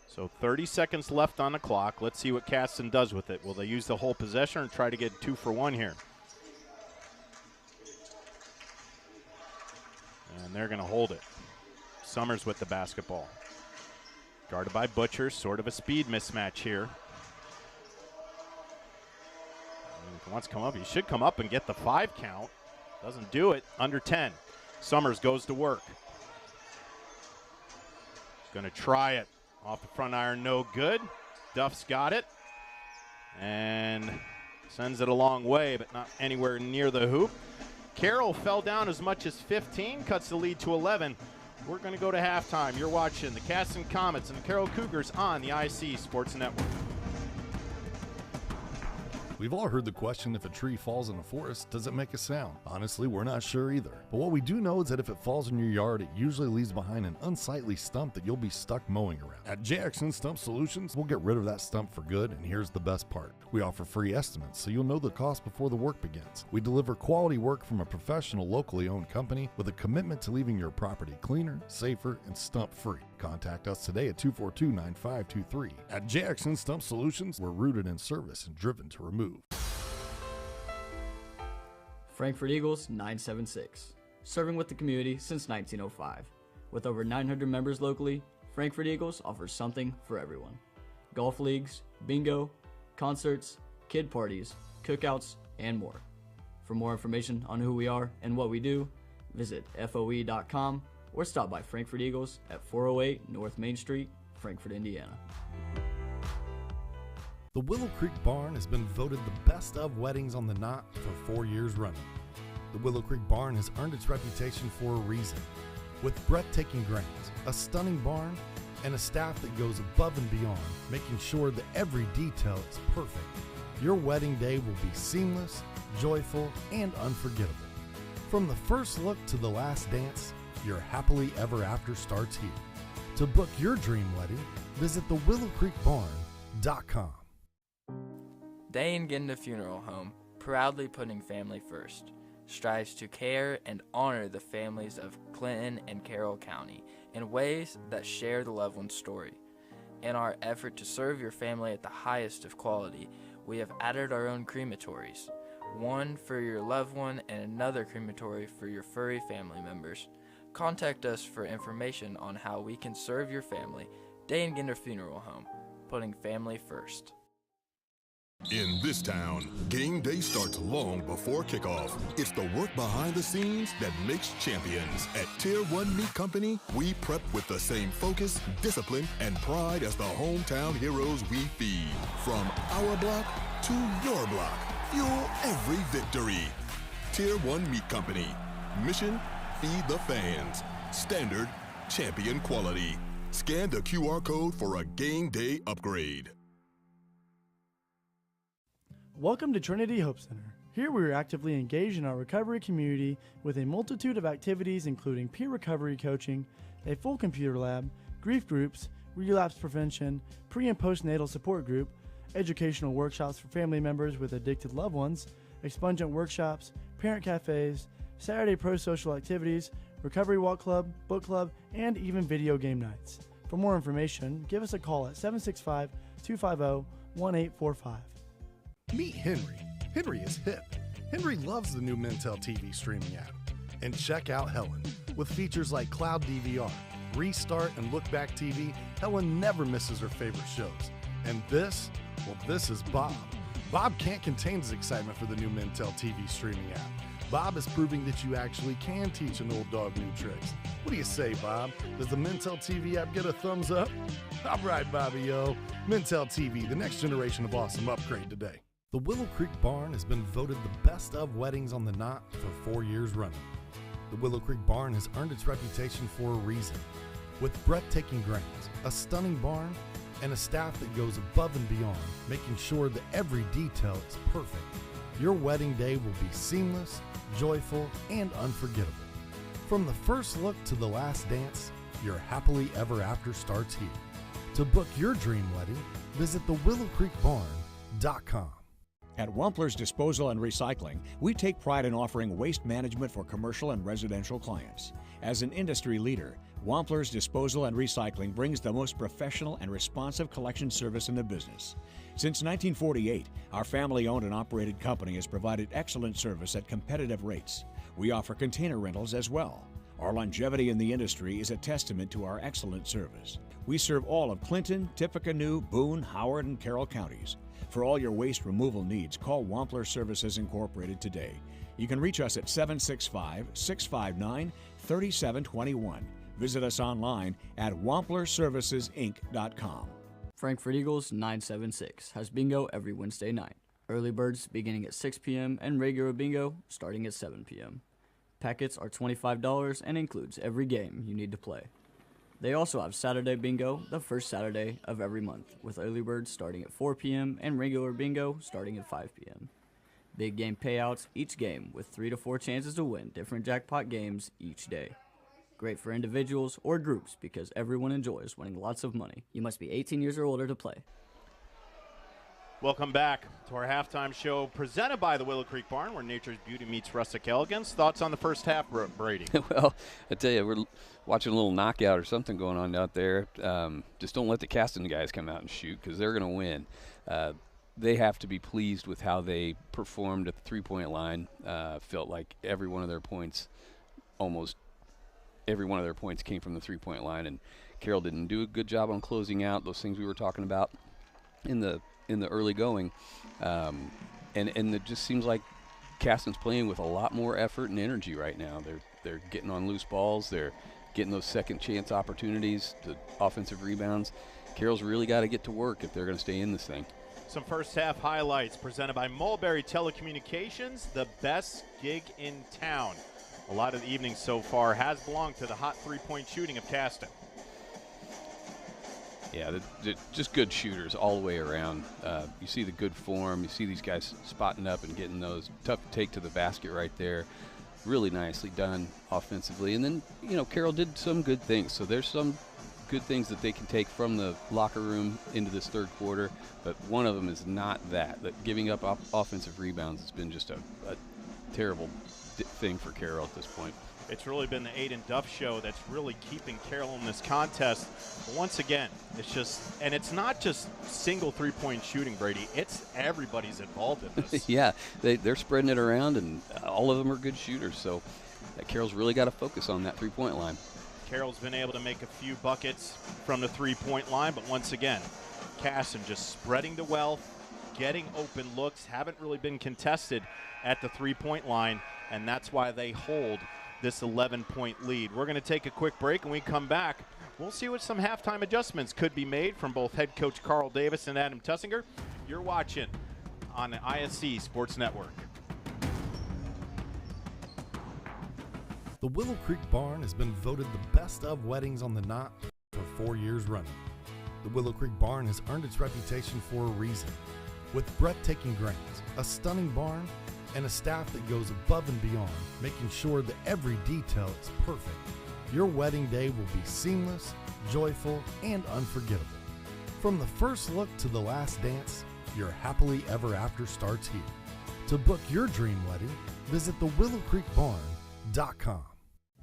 So 30 seconds left on the clock. Let's see what Caston does with it. Will they use the whole possession or try to get 2 for 1 here? And they're going to hold it. Summers with the basketball. Guarded by Butcher, sort of a speed mismatch here. And if he wants to come up, he should come up and get the 5 count. Doesn't do it, under 10. Summers goes to work. Going to try it. Off the front iron, no good. Duff's got it. And sends it a long way, but not anywhere near the hoop. Carroll fell down as much as 15, cuts the lead to 11. We're going to go to halftime. You're watching the Caston Comets and the Carroll Cougars on the IC Sports Network. We've all heard the question, if a tree falls in a forest, does it make a sound? Honestly, we're not sure either. But what we do know is that if it falls in your yard, it usually leaves behind an unsightly stump that you'll be stuck mowing around. At JXN Stump Solutions, we'll get rid of that stump for good, and here's the best part. We offer free estimates, so you'll know the cost before the work begins. We deliver quality work from a professional, locally owned company with a commitment to leaving your property cleaner, safer, and stump-free. Contact us today at 242-9523. At JXN Stump Solutions, we're rooted in service and driven to remove. Frankfurt Eagles 976. serving with the community since 1905. With over 900 members locally, Frankfort Eagles offers something for everyone. Golf leagues, bingo, concerts, kid parties, cookouts, and more. For more information on who we are and what we do, visit FOE.com or stop by Frankfort Eagles at 408 North Main Street, Frankfort, Indiana. The Willow Creek Barn has been voted the best of weddings on the knot for 4 years running. The Willow Creek Barn has earned its reputation for a reason. With breathtaking grounds, a stunning barn, and a staff that goes above and beyond, making sure that every detail is perfect, your wedding day will be seamless, joyful, and unforgettable. From the first look to the last dance, your happily ever after starts here. To book your dream wedding, visit thewillowcreekbarn.com. Day & Ginda Funeral Home, proudly putting family first, strives to care and honor the families of Clinton and Carroll County in ways that share the loved one's story. In our effort to serve your family at the highest of quality, we have added our own crematories, one for your loved one and another crematory for your furry family members. Contact us for information on how we can serve your family. Day & Ginda Funeral Home, putting family first. In this town, game day starts long before kickoff. It's the work behind the scenes that makes champions. At Tier 1 Meat Company, we prep with the same focus, discipline, and pride as the hometown heroes we feed. From our block to your block, fuel every victory. Tier 1 Meat Company. Mission, feed the fans. Standard, champion quality. Scan the QR code for a game day upgrade. Welcome to Trinity Hope Center. Here we are actively engaged in our recovery community with a multitude of activities including peer recovery coaching, a full computer lab, grief groups, relapse prevention, pre- and postnatal support group, educational workshops for family members with addicted loved ones, expungent workshops, parent cafes, Saturday pro-social activities, recovery walk club, book club, and even video game nights. For more information, give us a call at 765-250-1845. Meet Henry. Henry is hip. Henry loves the new Mintel TV streaming app. And check out Helen. With features like Cloud DVR, Restart, and Look Back TV, Helen never misses her favorite shows. And this? Well, this is Bob. Bob can't contain his excitement for the new Mintel TV streaming app. Bob is proving that you actually can teach an old dog new tricks. What do you say, Bob? Does the Mintel TV app get a thumbs up? All right, Bobby, yo. Mintel TV, the next generation of awesome, upgrade today. The Willow Creek Barn has been voted the best of weddings on the knot for 4 years running. The Willow Creek Barn has earned its reputation for a reason. With breathtaking grounds, a stunning barn, and a staff that goes above and beyond, making sure that every detail is perfect, your wedding day will be seamless, joyful, and unforgettable. From the first look to the last dance, your happily ever after starts here. To book your dream wedding, visit thewillowcreekbarn.com. At Wampler's Disposal and Recycling, we take pride in offering waste management for commercial and residential clients. As an industry leader, Wampler's Disposal and Recycling brings the most professional and responsive collection service in the business. Since 1948, our family-owned and operated company has provided excellent service at competitive rates. We offer container rentals as well. Our longevity in the industry is a testament to our excellent service. We serve all of Clinton, Tippecanoe, Boone, Howard, and Carroll counties. For all your waste removal needs, call Wampler Services Incorporated today. You can reach us at 765-659-3721. Visit us online at wamplerservicesinc.com. Frankfort Eagles 976 has bingo every Wednesday night. Early birds beginning at 6 p.m. and regular bingo starting at 7 p.m. Packets are $25 and includes every game you need to play. They also have Saturday bingo the first Saturday of every month, with early birds starting at 4 p.m. and regular bingo starting at 5 p.m. Big game payouts each game with 3 to 4 chances to win different jackpot games each day. Great for individuals or groups because everyone enjoys winning lots of money. You must be 18 years or older to play. Welcome back to our halftime show presented by the Willow Creek Barn, where nature's beauty meets rustic elegance. Thoughts on the first half, Brady? Well, I tell you, we're watching a little knockout or something going on out there. Just don't let the Caston guys come out and shoot because they're going to win. They have to be pleased with how they performed at the three-point line. Felt like every one of their points almost every one of their points came from the three-point line, and Carroll didn't do a good job on closing out those things we were talking about in the early going, and it just seems like Caston's playing with a lot more effort and energy right now. They're getting on loose balls, they're getting those second chance opportunities, the offensive rebounds. Carroll's really got to get to work if they're going to stay in this thing. Some first half highlights presented by Mulberry Telecommunications, the best gig in town. A lot of the evening so far has belonged to the hot three-point shooting of Caston. Yeah, they're just good shooters all the way around. You see the good form. You see these guys spotting up and getting those tough to take to the basket right there. Really nicely done offensively. And then, Carroll did some good things. So there's some good things that they can take from the locker room into this third quarter. But one of them is not that giving up offensive rebounds has been just a terrible thing for Carroll at this point. It's really been the Aiden Duff show that's really keeping Carroll in this contest. But once again, it's not just single three-point shooting, Brady. It's everybody's involved in this. Yeah, they're spreading it around, and all of them are good shooters. So Carroll's really got to focus on that three-point line. Carroll's been able to make a few buckets from the three-point line, but once again, Caston just spreading the wealth, getting open looks, haven't really been contested at the three-point line, and that's why they hold this 11-point lead. We're going to take a quick break, and when we come back, we'll see what some halftime adjustments could be made from both head coach Carl Davis and Adam Tussinger. You're watching on the ISC Sports Network. The Willow Creek Barn has been voted the best of weddings on the knot for 4 years running. The Willow Creek Barn has earned its reputation for a reason. With breathtaking grounds, a stunning barn, and a staff that goes above and beyond, making sure that every detail is perfect, your wedding day will be seamless, joyful, and unforgettable. From the first look to the last dance, your happily ever after starts here. To book your dream wedding, visit thewillowcreekbarn.com.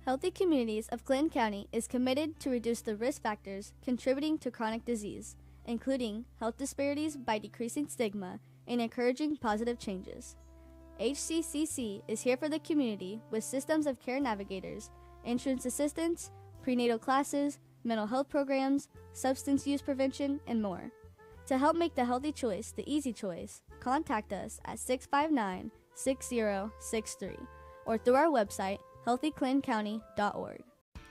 Healthy Communities of Clinton County is committed to reduce the risk factors contributing to chronic disease, including health disparities by decreasing stigma and encouraging positive changes. HCCC is here for the community with systems of care navigators, insurance assistance, prenatal classes, mental health programs, substance use prevention, and more. To help make the healthy choice the easy choice, contact us at 659-6063 or through our website, healthyclintoncounty.org.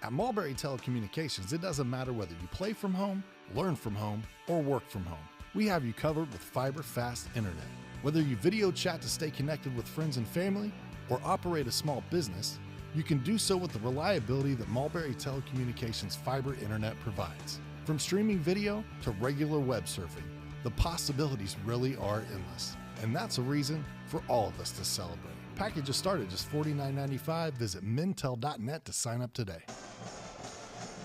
At Mulberry Telecommunications, it doesn't matter whether you play from home, learn from home, or work from home. We have you covered with fiber-fast internet. Whether you video chat to stay connected with friends and family or operate a small business, you can do so with the reliability that Mulberry Telecommunications fiber internet provides. From streaming video to regular web surfing, the possibilities really are endless. And that's a reason for all of us to celebrate. Packages start at just $49.95. Visit mintel.net to sign up today.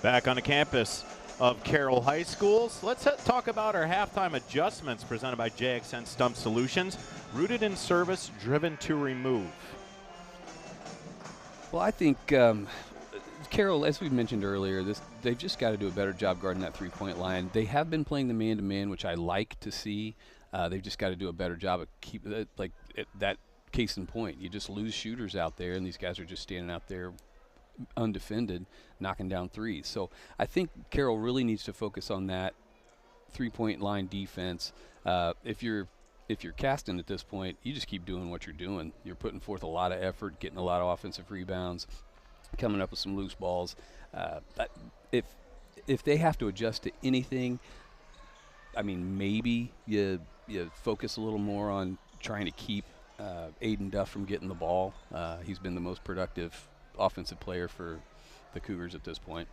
Back on the campus of Carroll High Schools, let's talk about our halftime adjustments presented by JXN Stump Solutions, rooted in service, driven to remove. Well, I think Carroll, as we mentioned earlier, they've just got to do a better job guarding that three-point line. They have been playing the man-to-man, which I like to see. They've just got to do a better job of keeping it, that case in point. You just lose shooters out there, and these guys are just standing out there undefended, knocking down threes. So I think Carroll really needs to focus on that three-point line defense. If you're Caston at this point, you just keep doing what you're doing. You're putting forth a lot of effort, getting a lot of offensive rebounds, coming up with some loose balls. But if they have to adjust to anything, I mean, maybe you focus a little more on trying to keep Aiden Duff from getting the ball. He's been the most productive offensive player for the Cougars at this point.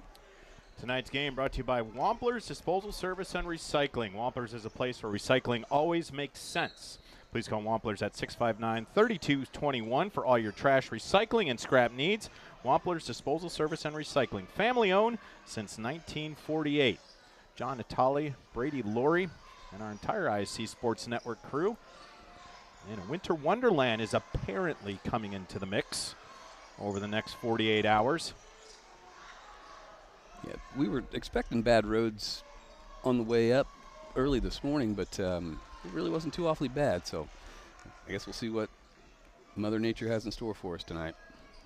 Tonight's game brought to you by Wampler's Disposal Service and Recycling. Wampler's is a place where recycling always makes sense. Please call Wampler's at 659-3221 for all your trash recycling and scrap needs. Wampler's Disposal Service and Recycling, family owned since 1948. John Natali, Brady Laurie, and our entire ISC Sports Network crew. And Winter Wonderland is apparently coming into the mix over the next 48 hours. Yeah, we were expecting bad roads on the way up early this morning, but it really wasn't too awfully bad. So I guess we'll see what Mother Nature has in store for us tonight.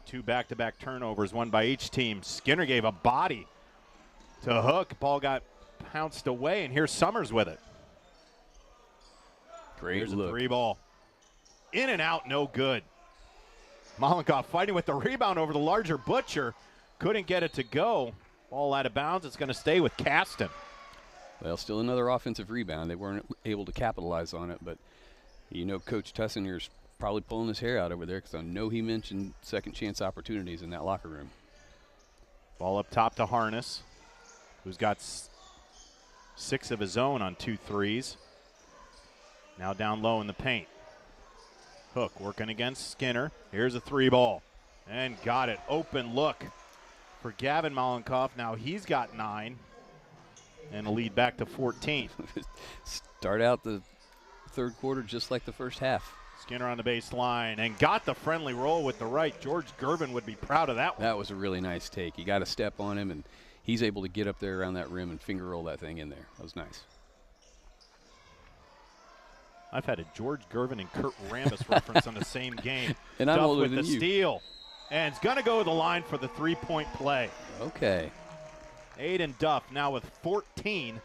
2 back-to-back turnovers, one by each team. Skinner gave a body to Hook. Ball got pounced away, and here's Summers with it. Great Here's look. a 3-ball. In and out, no good. Malenkoff fighting with the rebound over the larger Butcher. Couldn't get it to go. Ball out of bounds. It's going to stay with Caston. Well, still another offensive rebound. They weren't able to capitalize on it, but you know Coach Tussinger's probably pulling his hair out over there because I know he mentioned second chance opportunities in that locker room. Ball up top to Harness, who's got 6 of his own on 2 threes. Now down low in the paint. Hook working against Skinner. Here's a 3-ball. And got it. Open look for Gavin Malenkoff. Now he's got 9. And a lead back to 14. Start out the third quarter just like the first half. Skinner on the baseline and got the friendly roll with the right. George Gervin would be proud of that one. That was a really nice take. He got a step on him, and he's able to get up there around that rim and finger roll that thing in there. That was nice. I've had a George Gervin and Kurt Rambis reference on the same game. And I'm Duff older with than the you. steal. And it's going to go to the line for the 3-point play. Okay. Aiden Duff now with 14.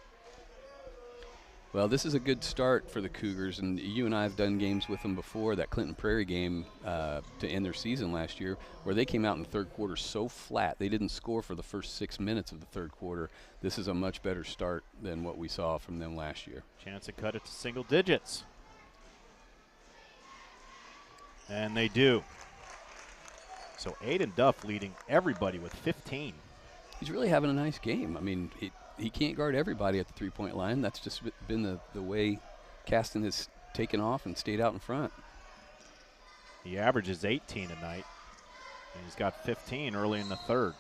Well, this is a good start for the Cougars, and you and I have done games with them before, that Clinton Prairie game to end their season last year, where they came out in the third quarter so flat. They didn't score for the first 6 minutes of the third quarter. This is a much better start than what we saw from them last year. Chance to cut it to single digits. And they do. So Aiden Duff leading everybody with 15. He's really having a nice game. I mean, he can't guard everybody at the three-point line. That's just been the way Caston has taken off and stayed out in front. He averages 18 tonight, and he's got 15 early in the third.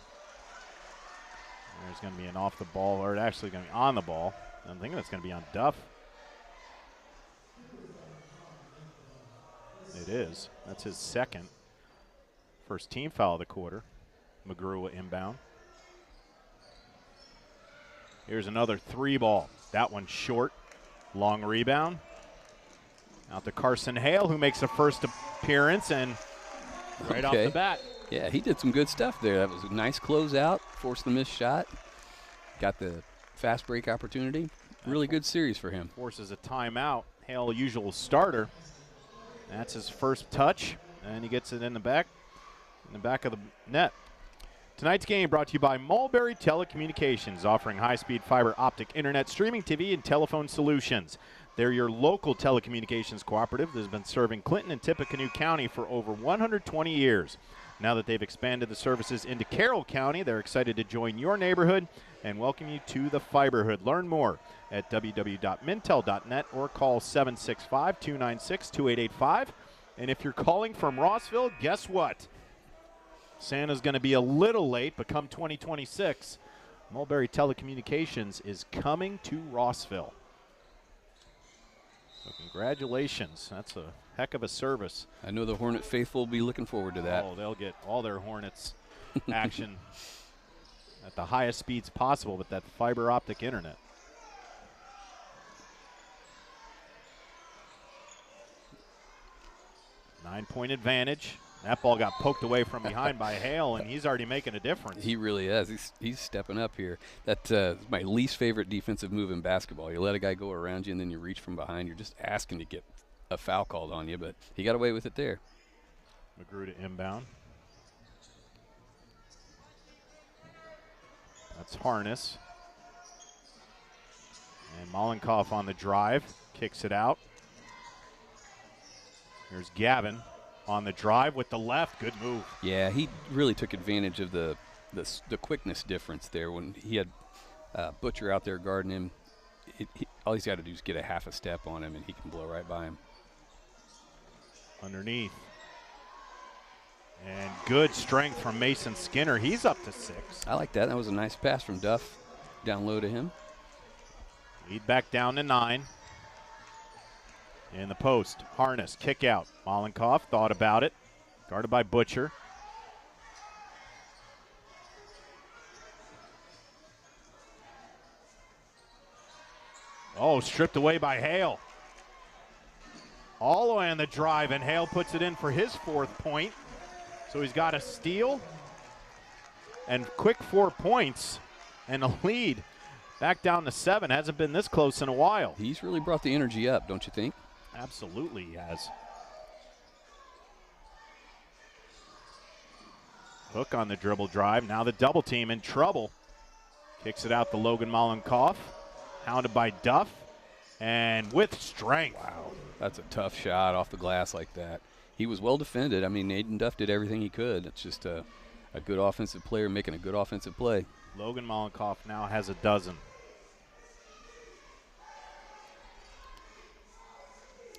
There's going to be an off the ball, or actually going to be on the ball. I'm thinking that's going to be on Duff. It is. That's his second. First team foul of the quarter. McGrew inbound. Here's another 3-ball. That one short. Long rebound. Out to Carson Hale, who makes a first appearance, and right off the bat. Yeah, he did some good stuff there. That was a nice closeout, forced the missed shot, got the fast break opportunity. Really good series for him. Forces a timeout. Hale, usual starter. That's his first touch, and he gets it in the back of the net. Tonight's game brought to you by Mulberry Telecommunications, offering high-speed fiber optic internet, streaming TV, and telephone solutions. They're your local telecommunications cooperative that has been serving Clinton and Tippecanoe County for over 120 years. Now that they've expanded the services into Carroll County, they're excited to join your neighborhood and welcome you to the Fiberhood. Learn more at www.mintel.net or call 765-296-2885. And if you're calling from Rossville, guess what? Santa's going to be a little late, but come 2026, Mulberry Telecommunications is coming to Rossville. So congratulations. That's a heck of a service. I know the Hornet faithful will be looking forward to that. Oh, they'll get all their Hornets action at the highest speeds possible with that fiber optic internet. Nine-point advantage. That ball got poked away from behind by Hale, and he's already making a difference. He really is. He's stepping up here. That's my least favorite defensive move in basketball. You let a guy go around you, and then you reach from behind. You're just asking to get a foul called on you, but he got away with it there. McGrew to inbound. That's Harness. And Malenkoff on the drive. Kicks it out. Here's Gavin on the drive with the left. Good move. Yeah, he really took advantage of the quickness difference there when he had Butcher out there guarding him. All he's got to do is get a half a step on him, and he can blow right by him. Underneath. And good strength from Mason Skinner. He's up to 6. I like that. That was a nice pass from Duff down low to him. Lead back down to 9. In the post, Harness, kick out. Malenkoff thought about it. Guarded by Butcher. Oh, stripped away by Hale. All the way on the drive, and Hale puts it in for his 4th point. So he's got a steal and quick 4 points and a lead. Back down to 7. Hasn't been this close in a while. He's really brought the energy up, don't you think? Absolutely he has. Hook on the dribble drive. Now the double team in trouble. Kicks it out to Logan Mollenkoff. Hounded by Duff. And with strength. Wow, that's a tough shot off the glass like that. He was well defended. I mean, Aiden Duff did everything he could. It's just a good offensive player making a good offensive play. Logan Mollenkoff now has a dozen.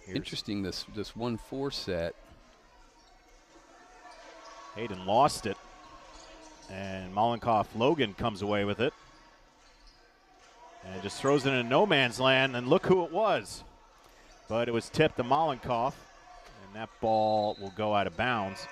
Interesting, this 1-4 set. Hayden lost it. And Logan comes away with it. And just throws it in no man's land, and look who it was. But it was tipped to Mollenkoff, and that ball will go out of bounds.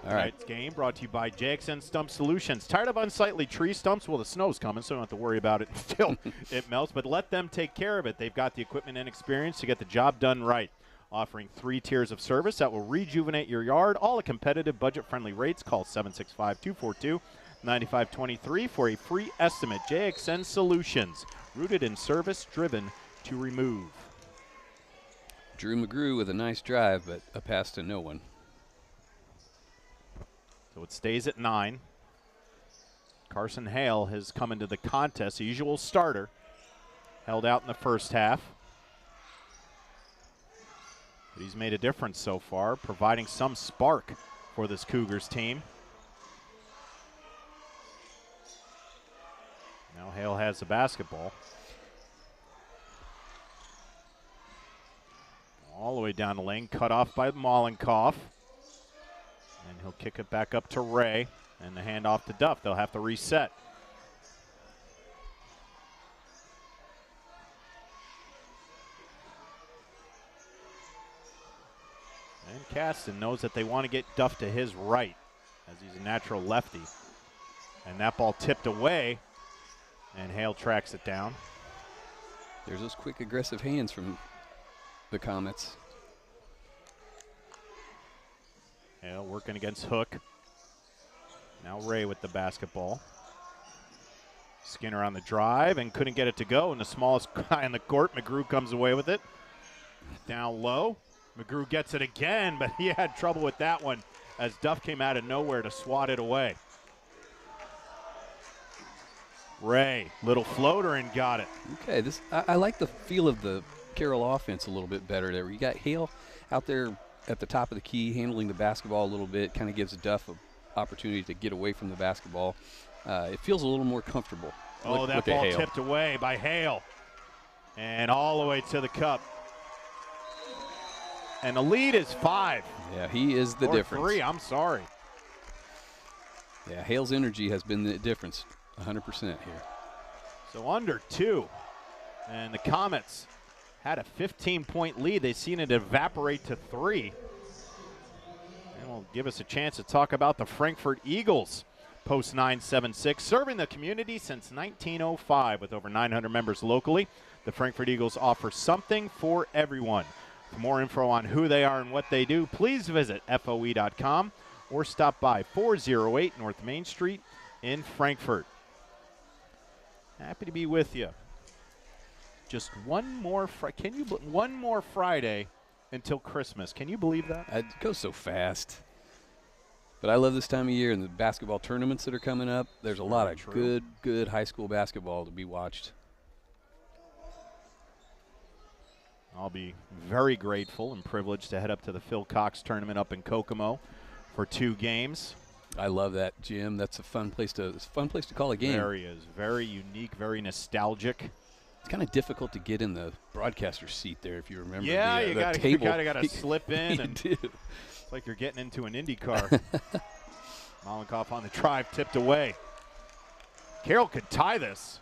All right. Tonight's game brought to you by JXN Stump Solutions. Tired of unsightly tree stumps? Well, the snow's coming, so don't have to worry about it until it melts. But let them take care of it. They've got the equipment and experience to get the job done right. Offering 3 tiers of service that will rejuvenate your yard, all at competitive, budget-friendly rates. Call 765-242-9523 for a free estimate. JXN Solutions, rooted in service, driven to remove. Drew McGrew with a nice drive, but a pass to no one. So it stays at 9. Carson Hale has come into the contest, the usual starter. Held out in the first half. But he's made a difference so far, providing some spark for this Cougars team. Now Hale has the basketball. All the way down the lane, cut off by Mollenkoff. And he'll kick it back up to Ray, and the handoff to Duff. They'll have to reset. And Caston knows that they want to get Duff to his right, as he's a natural lefty. And that ball tipped away, and Hale tracks it down. There's those quick, aggressive hands from the Comets. Hale working against Hook. Now Ray with the basketball. Skinner on the drive and couldn't get it to go. And the smallest guy in the court, McGrew, comes away with it. Down low. McGrew gets it again, but he had trouble with that one as Duff came out of nowhere to swat it away. Ray, little floater and got it. Okay, I like the feel of the Carroll offense a little bit better there. You got Hale out there at the top of the key, handling the basketball a little bit, kind of gives Duff an opportunity to get away from the basketball. It feels a little more comfortable. Oh, that ball tipped away by Hale. And all the way to the cup. And the lead is 5. Yeah, he is the difference. 3, I'm sorry. Yeah, Hale's energy has been the difference 100% here. So under 2. And the Comets had a 15-point lead. They've seen it evaporate to 3. And will give us a chance to talk about the Frankfort Eagles. Post 976, serving the community since 1905 with over 900 members locally. The Frankfort Eagles offer something for everyone. For more info on who they are and what they do, please visit FOE.com or stop by 408 North Main Street in Frankfort. Happy to be with you. Just one more Friday until Christmas. Can you believe that? It goes so fast. But I love this time of year and the basketball tournaments that are coming up. There's a lot of good high school basketball to be watched. I'll be very grateful and privileged to head up to the Phil Cox tournament up in Kokomo for 2 games. I love that, Jim. That's it's a fun place to call a game. Very is. Very unique, very nostalgic. It's kind of difficult to get in the broadcaster's seat there, if you remember. Yeah, you got to slip in. And do. It's like you're getting into an Indy car. Mollenkoff on the drive, tipped away. Carroll could tie this.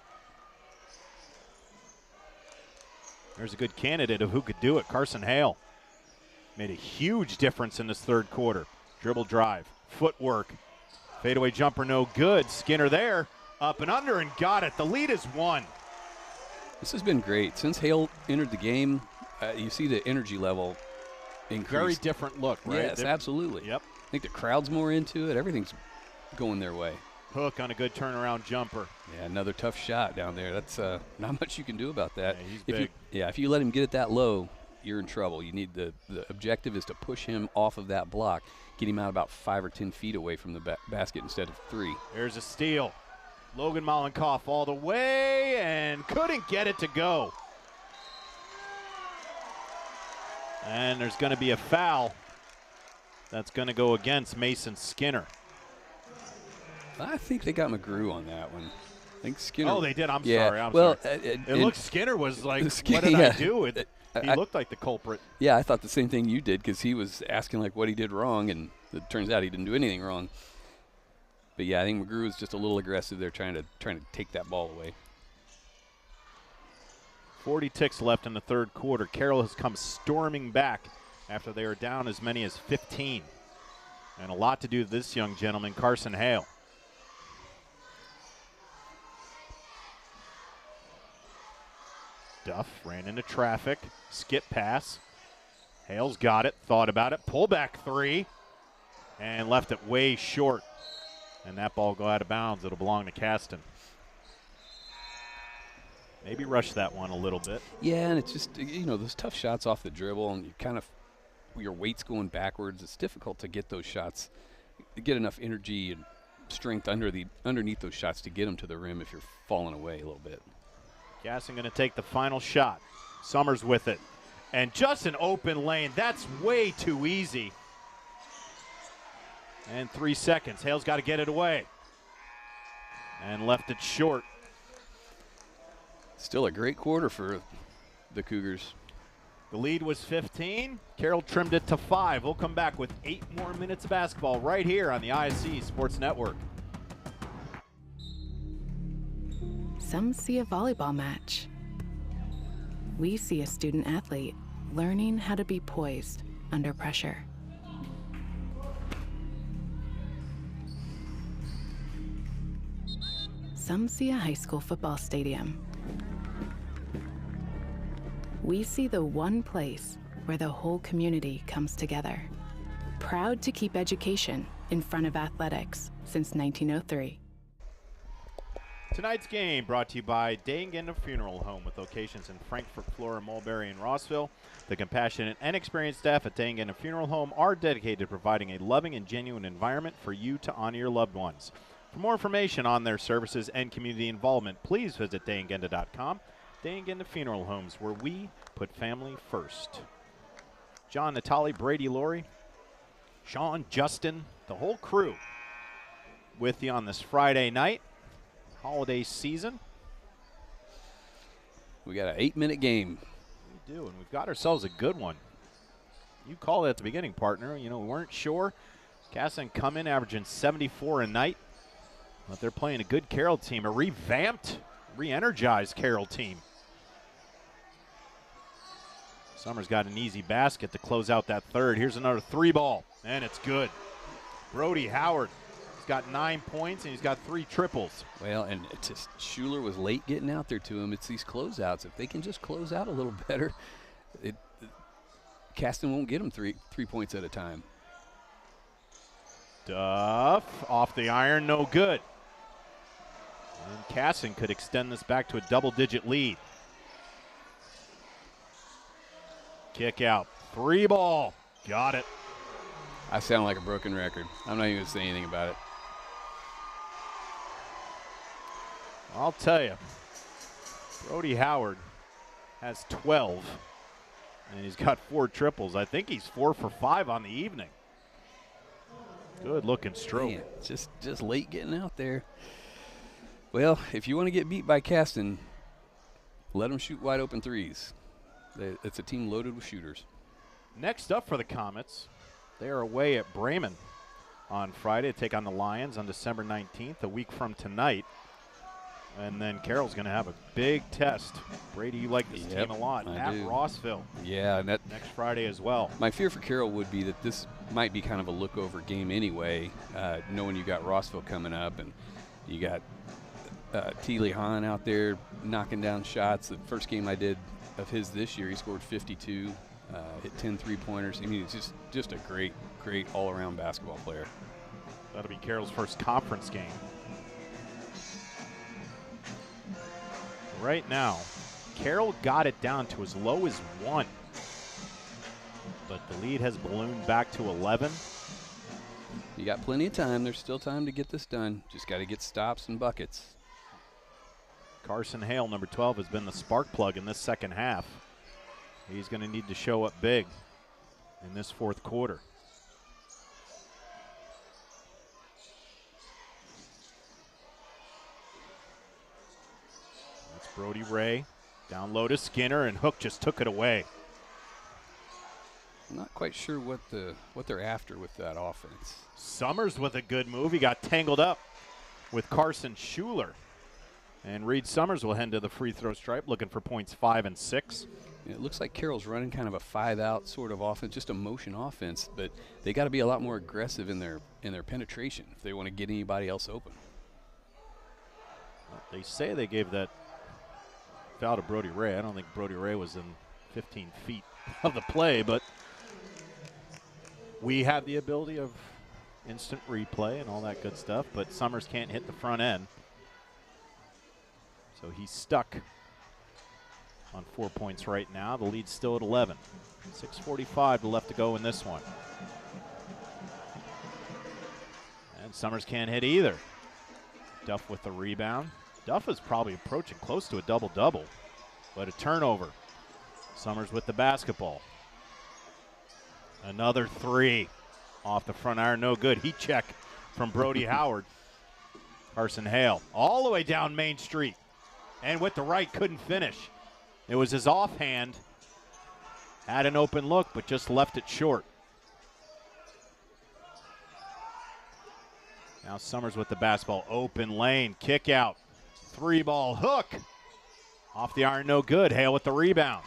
There's a good candidate of who could do it. Carson Hale made a huge difference in this third quarter. Dribble drive, footwork, fadeaway jumper, no good. Skinner there, up and under, and got it. The lead is 1. This has been great. Since Hale entered the game, you see the energy level increased. Very different look, right? Yes, absolutely. Yep. I think the crowd's more into it. Everything's going their way. Hook on a good turnaround jumper. Yeah, another tough shot down there. That's not much you can do about that. Yeah, he's big. If you let him get it that low, you're in trouble. You need the objective is to push him off of that block, get him out about 5 or 10 feet away from the basket instead of 3. There's a steal. Logan Mollenkoff all the way and couldn't get it to go. And there's going to be a foul that's going to go against Mason Skinner. I think they got McGrew on that one. I think Skinner. Oh, they did. I'm yeah. sorry. Well, it looked Skinner was like, Skinner, what did I do? He looked like the culprit. Yeah, I thought the same thing you did because he was asking like what he did wrong, and it turns out he didn't do anything wrong. But yeah, I think McGrew was just a little aggressive there, trying to take that ball away. 40 ticks left in the third quarter. Carroll has come storming back after they are down as many as 15. And a lot to do with this young gentleman, Carson Hale. Duff ran into traffic. Skip pass. Hale's got it, thought about it. Pull back 3. And left it way short. And that ball go out of bounds. It'll belong to Caston. Maybe rush that one a little bit. Yeah, and it's just, those tough shots off the dribble, and you kind of, your weight's going backwards. It's difficult to get those shots, get enough energy and strength underneath those shots to get them to the rim if you're falling away a little bit. Caston going to take the final shot. Summers with it. And just an open lane. That's way too easy. And 3 seconds. Hale's got to get it away. And left it short. Still a great quarter for the Cougars. The lead was 15. Carroll trimmed it to 5. We'll come back with 8 more minutes of basketball right here on the ISC Sports Network. Some see a volleyball match. We see a student athlete learning how to be poised under pressure. Some see a high school football stadium. We see the one place where the whole community comes together. Proud to keep education in front of athletics since 1903. Tonight's game brought to you by Day and Genda Funeral Home with locations in Frankfort, Flora, Mulberry, and Rossville. The compassionate and experienced staff at Day and Genda Funeral Home are dedicated to providing a loving and genuine environment for you to honor your loved ones. For more information on their services and community involvement, please visit dayandgenda.com. Day and Genda Funeral Homes, where we put family first. John, Natali, Brady, Laurie, Sean, Justin, the whole crew with you on this Friday night. Holiday season. We got an 8-minute game. We do, and we've got ourselves a good one. You called it at the beginning, partner. We weren't sure. Caston come in averaging 74 a night, but they're playing a good Carroll team, a revamped, re-energized Carroll team. Summers got an easy basket to close out that third. Here's another 3-ball, and it's good. Brody Howard. He's got 9 points, and he's got 3 triples. Well, and it's just Schuler was late getting out there to him. It's these closeouts. If they can just close out a little better, Caston won't get him three points at a time. Duff off the iron, no good. And Caston could extend this back to a double-digit lead. Kick out. 3-ball. Got it. I sound like a broken record. I'm not even going to say anything about it. I'll tell you, Brody Howard has 12, and he's got 4 triples. I think he's 4 for 5 on the evening. Good-looking stroke. Man, just late getting out there. Well, if you want to get beat by Caston, let them shoot wide-open threes. It's a team loaded with shooters. Next up for the Comets, they are away at Bremen on Friday to take on the Lions on December 19th, a week from tonight. And then Carroll's going to have a big test. Brady, you like this team a lot. At Rossville. Yeah, and next Friday as well. My fear for Carroll would be that this might be kind of a look-over game anyway, knowing you got Rossville coming up and you got T. Lee out there knocking down shots. The first game I did of his this year, he scored 52. hit 10 3-pointers. I mean, he's just a great all-around basketball player. That'll be Carroll's first conference game. Right now, Carroll got it down to as low as 1. But the lead has ballooned back to 11. You got plenty of time. There's still time to get this done. Just got to get stops and buckets. Carson Hale, number 12, has been the spark plug in this second half. He's going to need to show up big in this fourth quarter. That's Brody Ray. Down low to Skinner, and Hook just took it away. I'm not quite sure what they're after with that offense. Summers with a good move. He got tangled up with Carson Schuler. And Reed Summers will head to the free throw stripe, looking for points 5 and 6. It looks like Carroll's running kind of a 5-out sort of offense, just a motion offense, but they got to be a lot more aggressive in their penetration if they want to get anybody else open. Well, they say they gave that foul to Brody Ray. I don't think Brody Ray was in 15 feet of the play, but we have the ability of instant replay and all that good stuff, but Summers can't hit the front end. So he's stuck on 4 points right now. The lead's still at 11. 6:45 left to go in this one. And Summers can't hit either. Duff with the rebound. Duff is probably approaching close to a double-double, but a turnover. Summers with the basketball. Another 3 off the front iron, no good. Heat check from Brody Howard. Carson Hale all the way down Main Street. And with the right, couldn't finish. It was his offhand. Had an open look, but just left it short. Now Summers with the basketball. Open lane, kick out. 3-ball hook. Off the iron, no good. Hale with the rebound.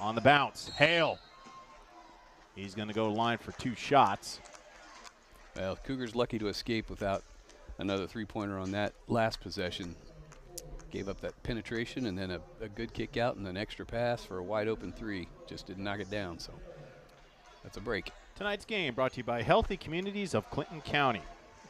On the bounce, Hale. He's going to go line for 2 shots. Well, Cougars lucky to escape without another 3-pointer on that last possession. Gave up that penetration and then a good kick out and an extra pass for a wide open 3. Just didn't knock it down, so that's a break. Tonight's game brought to you by Healthy Communities of Clinton County.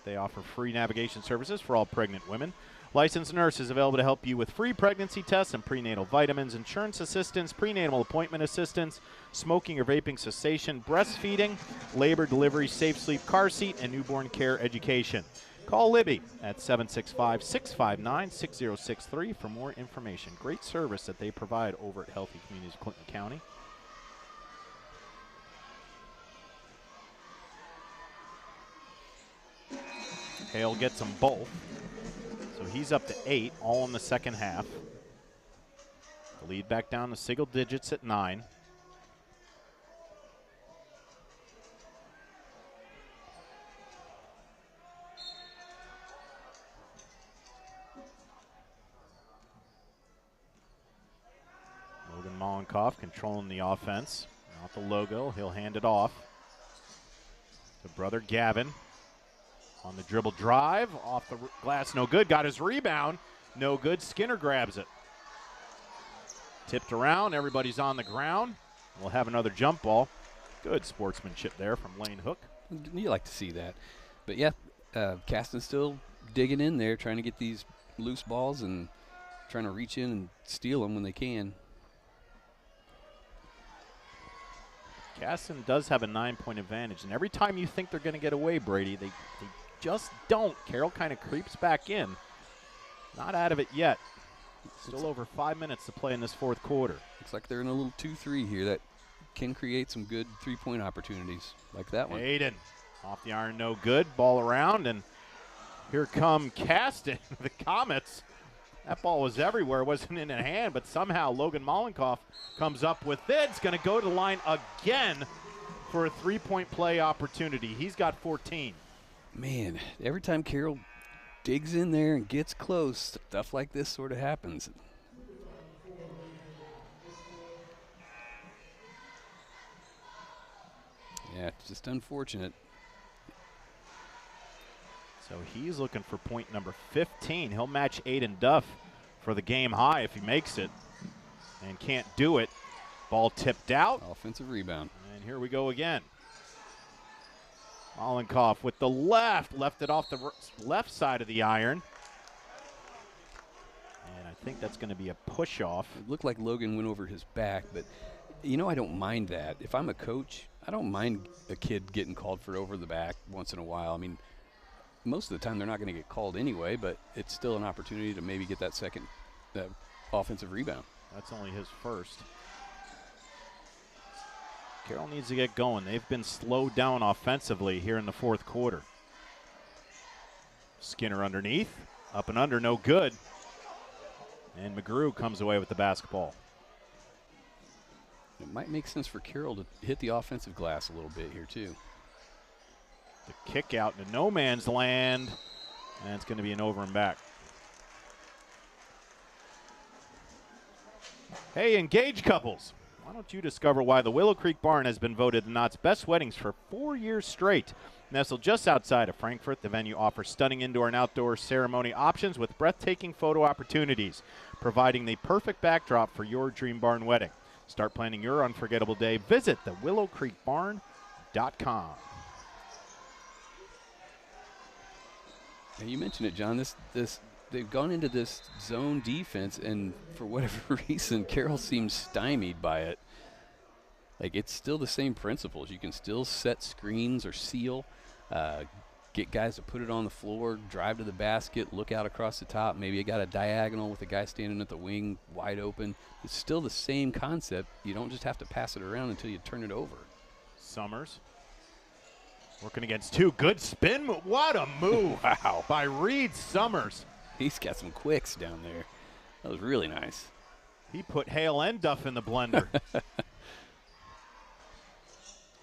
They offer free navigation services for all pregnant women. Licensed nurses available to help you with free pregnancy tests and prenatal vitamins, insurance assistance, prenatal appointment assistance, smoking or vaping cessation, breastfeeding, labor, delivery, safe sleep, car seat, and newborn care education. Call Libby at 765-659-6063 for more information. Great service that they provide over at Healthy Communities of Clinton County. Hale gets them both. So he's up to 8, all in the second half. The lead back down to single digits at 9. Logan Mollenkoff controlling the offense. Not the logo. He'll hand it off to brother Gavin. On the dribble drive, off the glass, no good. Got his rebound, no good. Skinner grabs it. Tipped around, everybody's on the ground. We'll have another jump ball. Good sportsmanship there from Lane Hook. You like to see that. But yeah, Caston's still digging in there, trying to get these loose balls and trying to reach in and steal them when they can. Caston does have a 9-point advantage, and every time you think they're going to get away, Brady, they just don't. Carroll kind of creeps back in. Not out of it yet. Still over 5 minutes to play in this fourth quarter. Looks like they're in a little 2-3 here that can create some good 3-point opportunities like that one. Aiden off the iron, no good. Ball around, and here come Caston. The Comets. That ball was everywhere. It wasn't in a hand, but somehow Logan Mollenkoff comes up with it. It's going to go to the line again for a 3-point play opportunity. He's got 14. Man, every time Carroll digs in there and gets close, stuff like this sort of happens. Yeah, it's just unfortunate. So he's looking for point number 15. He'll match Aiden Duff for the game high if he makes it. and can't do it. Ball tipped out. Offensive rebound. And here we go again. Mollenkopf with the left it off the left side of the iron. And I think that's going to be a push-off. It looked like Logan went over his back, but, you know, I don't mind that. If I'm a coach, I don't mind a kid getting called for over the back once in a while. I mean, most of the time they're not going to get called anyway, but it's still an opportunity to maybe get that second offensive rebound. That's only his first. Carroll needs to get going. They've been slowed down offensively here in the fourth quarter. Skinner underneath. Up and under, no good. And McGrew comes away with the basketball. It might make sense for Carroll to hit the offensive glass a little bit here, too. The kick out into no man's land. And it's going to be an over and back. Hey, engaged couples. Why don't you discover why the Willow Creek Barn has been voted the Knott's best weddings for 4 years straight? Nestled just outside of Frankfort, the venue offers stunning indoor and outdoor ceremony options with breathtaking photo opportunities, providing the perfect backdrop for your dream barn wedding. Start planning your unforgettable day. Visit thewillowcreekbarn.com. Now you mentioned it, John. They've gone into this zone defense, and for whatever reason, Carroll seems stymied by it. Like, it's still the same principles. You can still set screens or seal, get guys to put it on the floor, drive to the basket, look out across the top. Maybe you got a diagonal with a guy standing at the wing wide open. It's still the same concept. You don't just have to pass it around until you turn it over. Summers working against two. Good spin. What a move. Wow. By Reed Summers. He's got some quicks down there. That was really nice. He put Hale and Duff in the blender.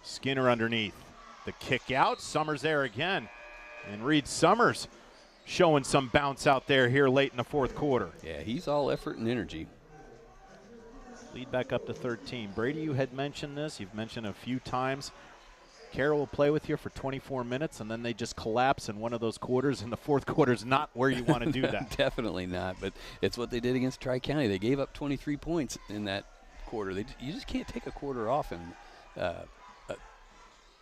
Skinner underneath. The kick out. Summers there again. And Reed Summers showing some bounce out there here late in the fourth quarter. Yeah, he's all effort and energy. Lead back up to 13. Brady, you had mentioned this. You've mentioned a few times. Carroll will play with you for 24 minutes, and then they just collapse in one of those quarters, and the fourth quarter is not where you want to do that. Definitely not, but it's what they did against Tri-County. They gave up 23 points in that quarter. You just can't take a quarter off in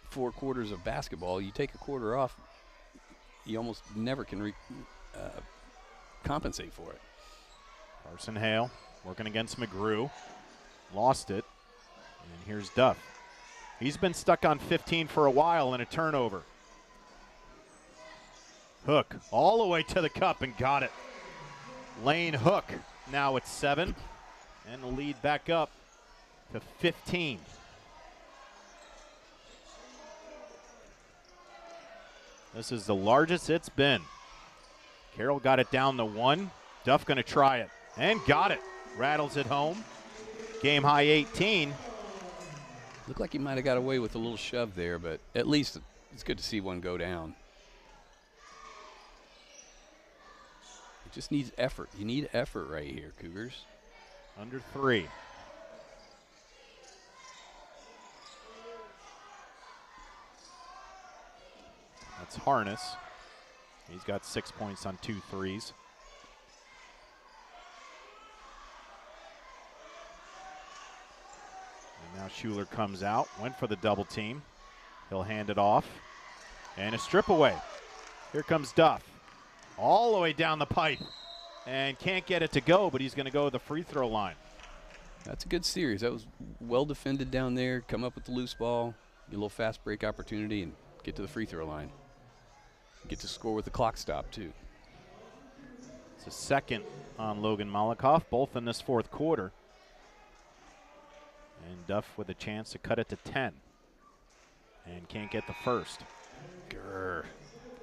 4 quarters of basketball. You take a quarter off, you almost never can compensate for it. Carson Hale working against McGrew. Lost it, and here's Duff. He's been stuck on 15 for a while and a turnover. Hook all the way to the cup and got it. Lane Hook now at 7, and the lead back up to 15. This is the largest it's been. Carroll got it down to 1. Duff going to try it and got it. Rattles it home. Game high 18. Looked like he might have got away with a little shove there, but at least it's good to see one go down. It just needs effort. You need effort right here, Cougars. Under 3. That's Harness. He's got 6 points on 2 threes. Now Schuler comes out, went for the double team. He'll hand it off. And a strip away. Here comes Duff. All the way down the pipe. And can't get it to go, but he's going to go to the free throw line. That's a good series. That was well defended down there. Come up with the loose ball, get a little fast break opportunity, and get to the free throw line. Get to score with the clock stop, too. It's a second on Logan Mollenkopf, both in this fourth quarter. And Duff with a chance to cut it to 10. And can't get the first. Grr.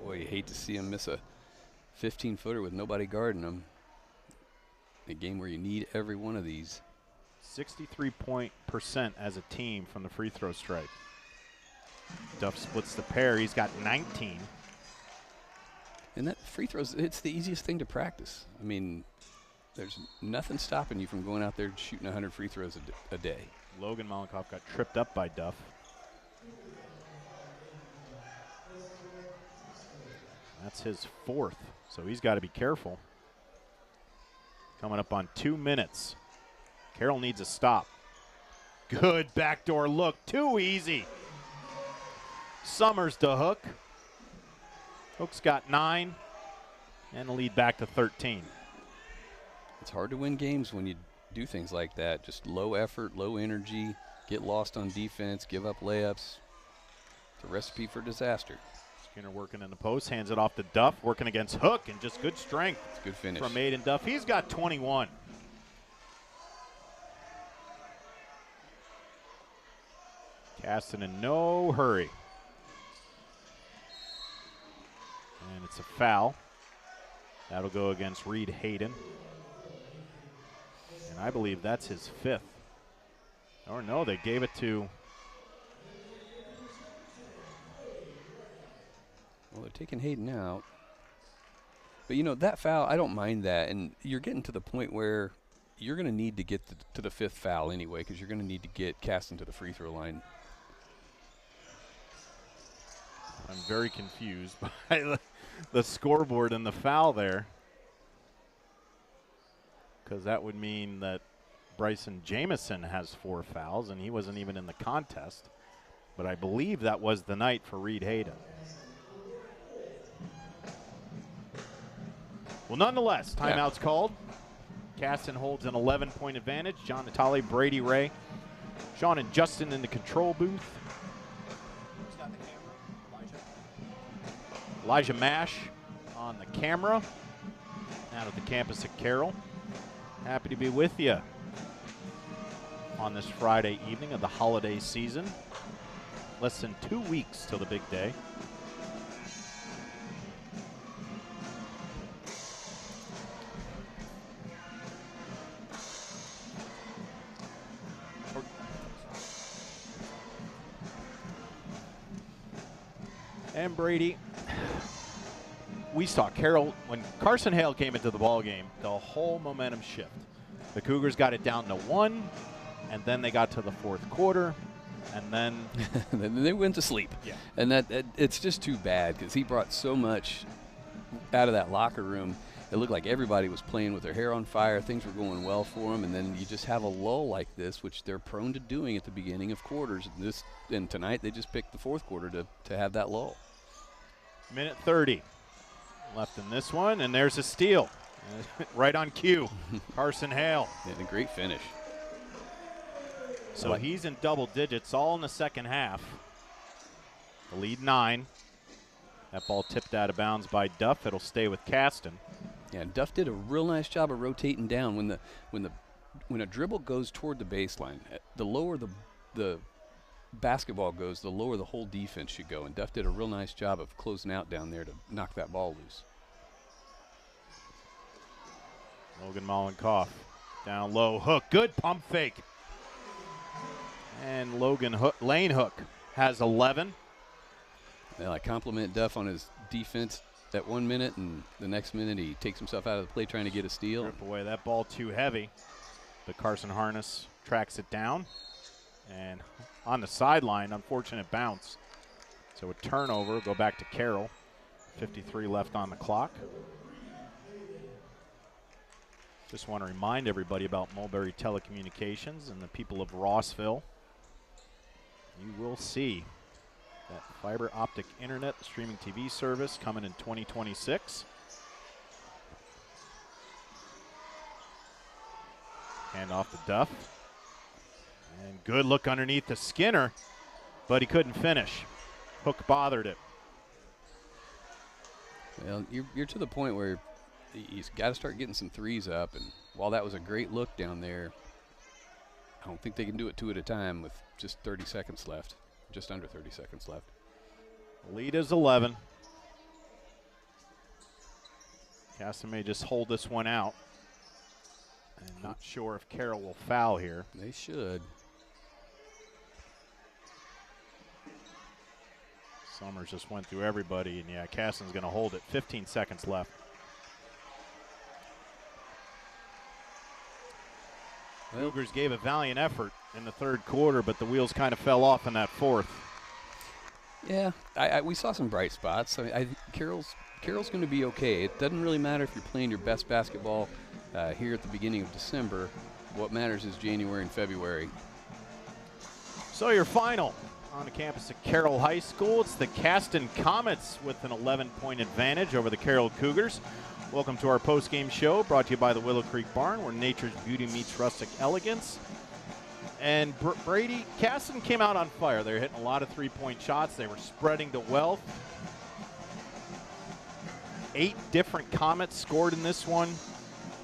Boy, you hate to see him miss a 15-footer with nobody guarding him. A game where you need every one of these. 63% as a team from the free throw stripe. Duff splits the pair. He's got 19. And that free throws, it's the easiest thing to practice. I mean, there's nothing stopping you from going out there and shooting 100 free throws a day. Logan Mollenkopf got tripped up by Duff. That's his 4th, so he's got to be careful. Coming up on 2 minutes. Carroll needs a stop. Good backdoor look. Too easy. Summers to Hook. Hook's got 9 and the lead back to 13. It's hard to win games when you do things like that. Just low effort, low energy, get lost on defense, give up layups. It's a recipe for disaster. Skinner working in the post, hands it off to Duff, working against Hook, and just good strength. It's a good finish from Aiden Duff. He's got 21. Caston in no hurry. And it's a foul. That'll go against Reed Hayden. And I believe that's his 5th. Or no, they gave it to... Well, they're taking Hayden out. But, you know, that foul, I don't mind that. And you're getting to the point where you're going to need to get to the 5th foul anyway, because you're going to need to get Caston to the free throw line. I'm very confused by the scoreboard and the foul there, because that would mean that Bryson Jamison has 4 fouls, and he wasn't even in the contest. But I believe that was the night for Reed Hayden. Well, nonetheless, timeout's called. Caston holds an 11-point advantage. John Natale, Brady Ray, Sean and Justin in the control booth. Elijah Mash on the camera out at the campus at Carroll. Happy to be with you on this Friday evening of the holiday season. Less than 2 weeks till the big day. And Brady, we saw Carroll, when Carson Hale came into the ball game, the whole momentum shift. The Cougars got it down to 1, and then they got to the 4th quarter, and then then they went to sleep. Yeah. And that it's just too bad, because he brought so much out of that locker room. It looked like everybody was playing with their hair on fire. Things were going well for them, and then you just have a lull like this, which they're prone to doing at the beginning of quarters. And tonight they just picked the 4th quarter to have that lull. Minute 30 left in this one, and there's a steal. Right on cue, Carson Hale. Yeah, a great finish. So he's in double digits all in the second half. The lead 9. That ball tipped out of bounds by Duff. It'll stay with Caston. Yeah, Duff did a real nice job of rotating down. When a dribble goes toward the baseline, the lower the basketball goes, the lower the whole defense should go. And Duff did a real nice job of closing out down there to knock that ball loose. Logan Mollenkoff down low. Hook. Good pump fake. And Lane Hook has 11. Well, I compliment Duff on his defense that 1 minute, and the next minute he takes himself out of the play trying to get a steal. Rip away that ball too heavy. But Carson Harness tracks it down. And on the sideline, unfortunate bounce. So a turnover, go back to Carroll. 53 left on the clock. Just want to remind everybody about Mulberry Telecommunications and the people of Rossville. You will see that fiber optic internet streaming TV service coming in 2026. Hand off to Duff. And good look underneath to Skinner, but he couldn't finish. Hook bothered it. Well, you're to the point where he's got to start getting some threes up, and while that was a great look down there, I don't think they can do it 2 at a time with just 30 seconds left, just under 30 seconds left. Lead is 11. Caston may just hold this one out. And not sure if Carroll will foul here. They should. Summers just went through everybody, and yeah, Caston's going to hold it. 15 seconds left. Cougars gave a valiant effort in the 3rd quarter, but the wheels kind of fell off in that 4th. Yeah, we saw some bright spots. I mean, Carroll's going to be okay. It doesn't really matter if you're playing your best basketball here at the beginning of December. What matters is January and February. So your final on the campus of Carroll High School. It's the Caston Comets with an 11-point advantage over the Carroll Cougars. Welcome to our post-game show, brought to you by the Willow Creek Barn, where nature's beauty meets rustic elegance. And Brady, Caston came out on fire. They were hitting a lot of three-point shots. They were spreading the wealth. 8 different Comets scored in this one.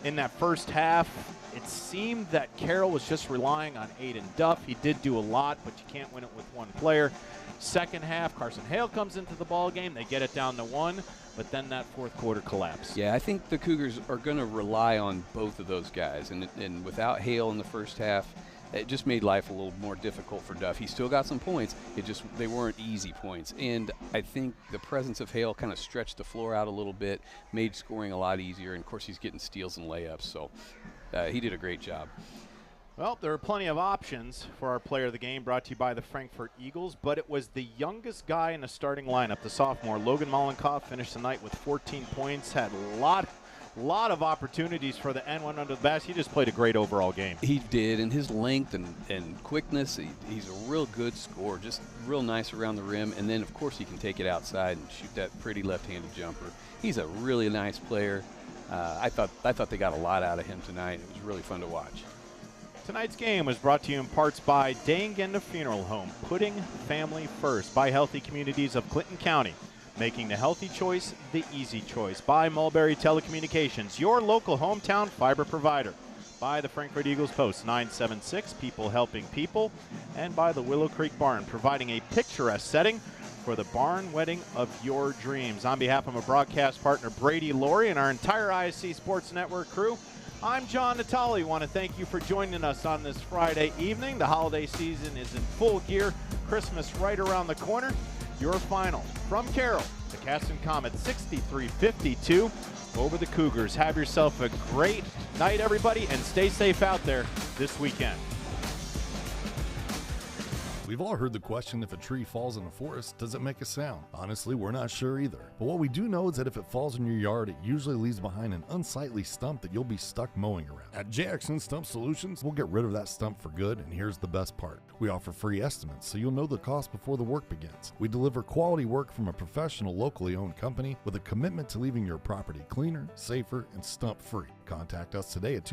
In that first half, it seemed that Carroll was just relying on Aiden Duff. He did do a lot, but you can't win it with one player. Second half, Carson Hale comes into the ball game. They get it down to 1, but then that fourth quarter collapsed. Yeah, I think the Cougars are going to rely on both of those guys. And without Hale in the first half, it just made life a little more difficult for Duff. He still got some points. They weren't easy points. And I think the presence of Hale kind of stretched the floor out a little bit, made scoring a lot easier. And, of course, he's getting steals and layups. So he did a great job. Well, there are plenty of options for our player of the game, brought to you by the Frankfurt Eagles, but it was the youngest guy in the starting lineup, the sophomore. Logan Mollenkoff finished the night with 14 points, had a lot of opportunities for the end, went under the basket. He just played a great overall game. He did, and his length and quickness, he's a real good scorer, just real nice around the rim, and then, of course, he can take it outside and shoot that pretty left-handed jumper. He's a really nice player. I thought they got a lot out of him tonight. It was really fun to watch. Tonight's game was brought to you in parts by Dangenda Funeral Home, putting family first, by Healthy Communities of Clinton County, making the healthy choice the easy choice, by Mulberry Telecommunications, your local hometown fiber provider, by the Frankfurt Eagles Post 976, people helping people, and by the Willow Creek Barn, providing a picturesque setting for the barn wedding of your dreams. On behalf of my broadcast partner Brady Laurie and our entire ISC Sports Network crew, I'm John Natali. Want to thank you for joining us on this Friday evening. The holiday season is in full gear. Christmas right around the corner. Your final from Carroll, the Caston Comets 63-52 over the Cougars. Have yourself a great night, everybody, and stay safe out there this weekend. We've all heard the question, if a tree falls in a forest, does it make a sound? Honestly, we're not sure either. But what we do know is that if it falls in your yard, it usually leaves behind an unsightly stump that you'll be stuck mowing around. At JXN Stump Solutions, we'll get rid of that stump for good, and here's the best part. We offer free estimates, so you'll know the cost before the work begins. We deliver quality work from a professional, locally owned company with a commitment to leaving your property cleaner, safer, and stump-free. Contact us today at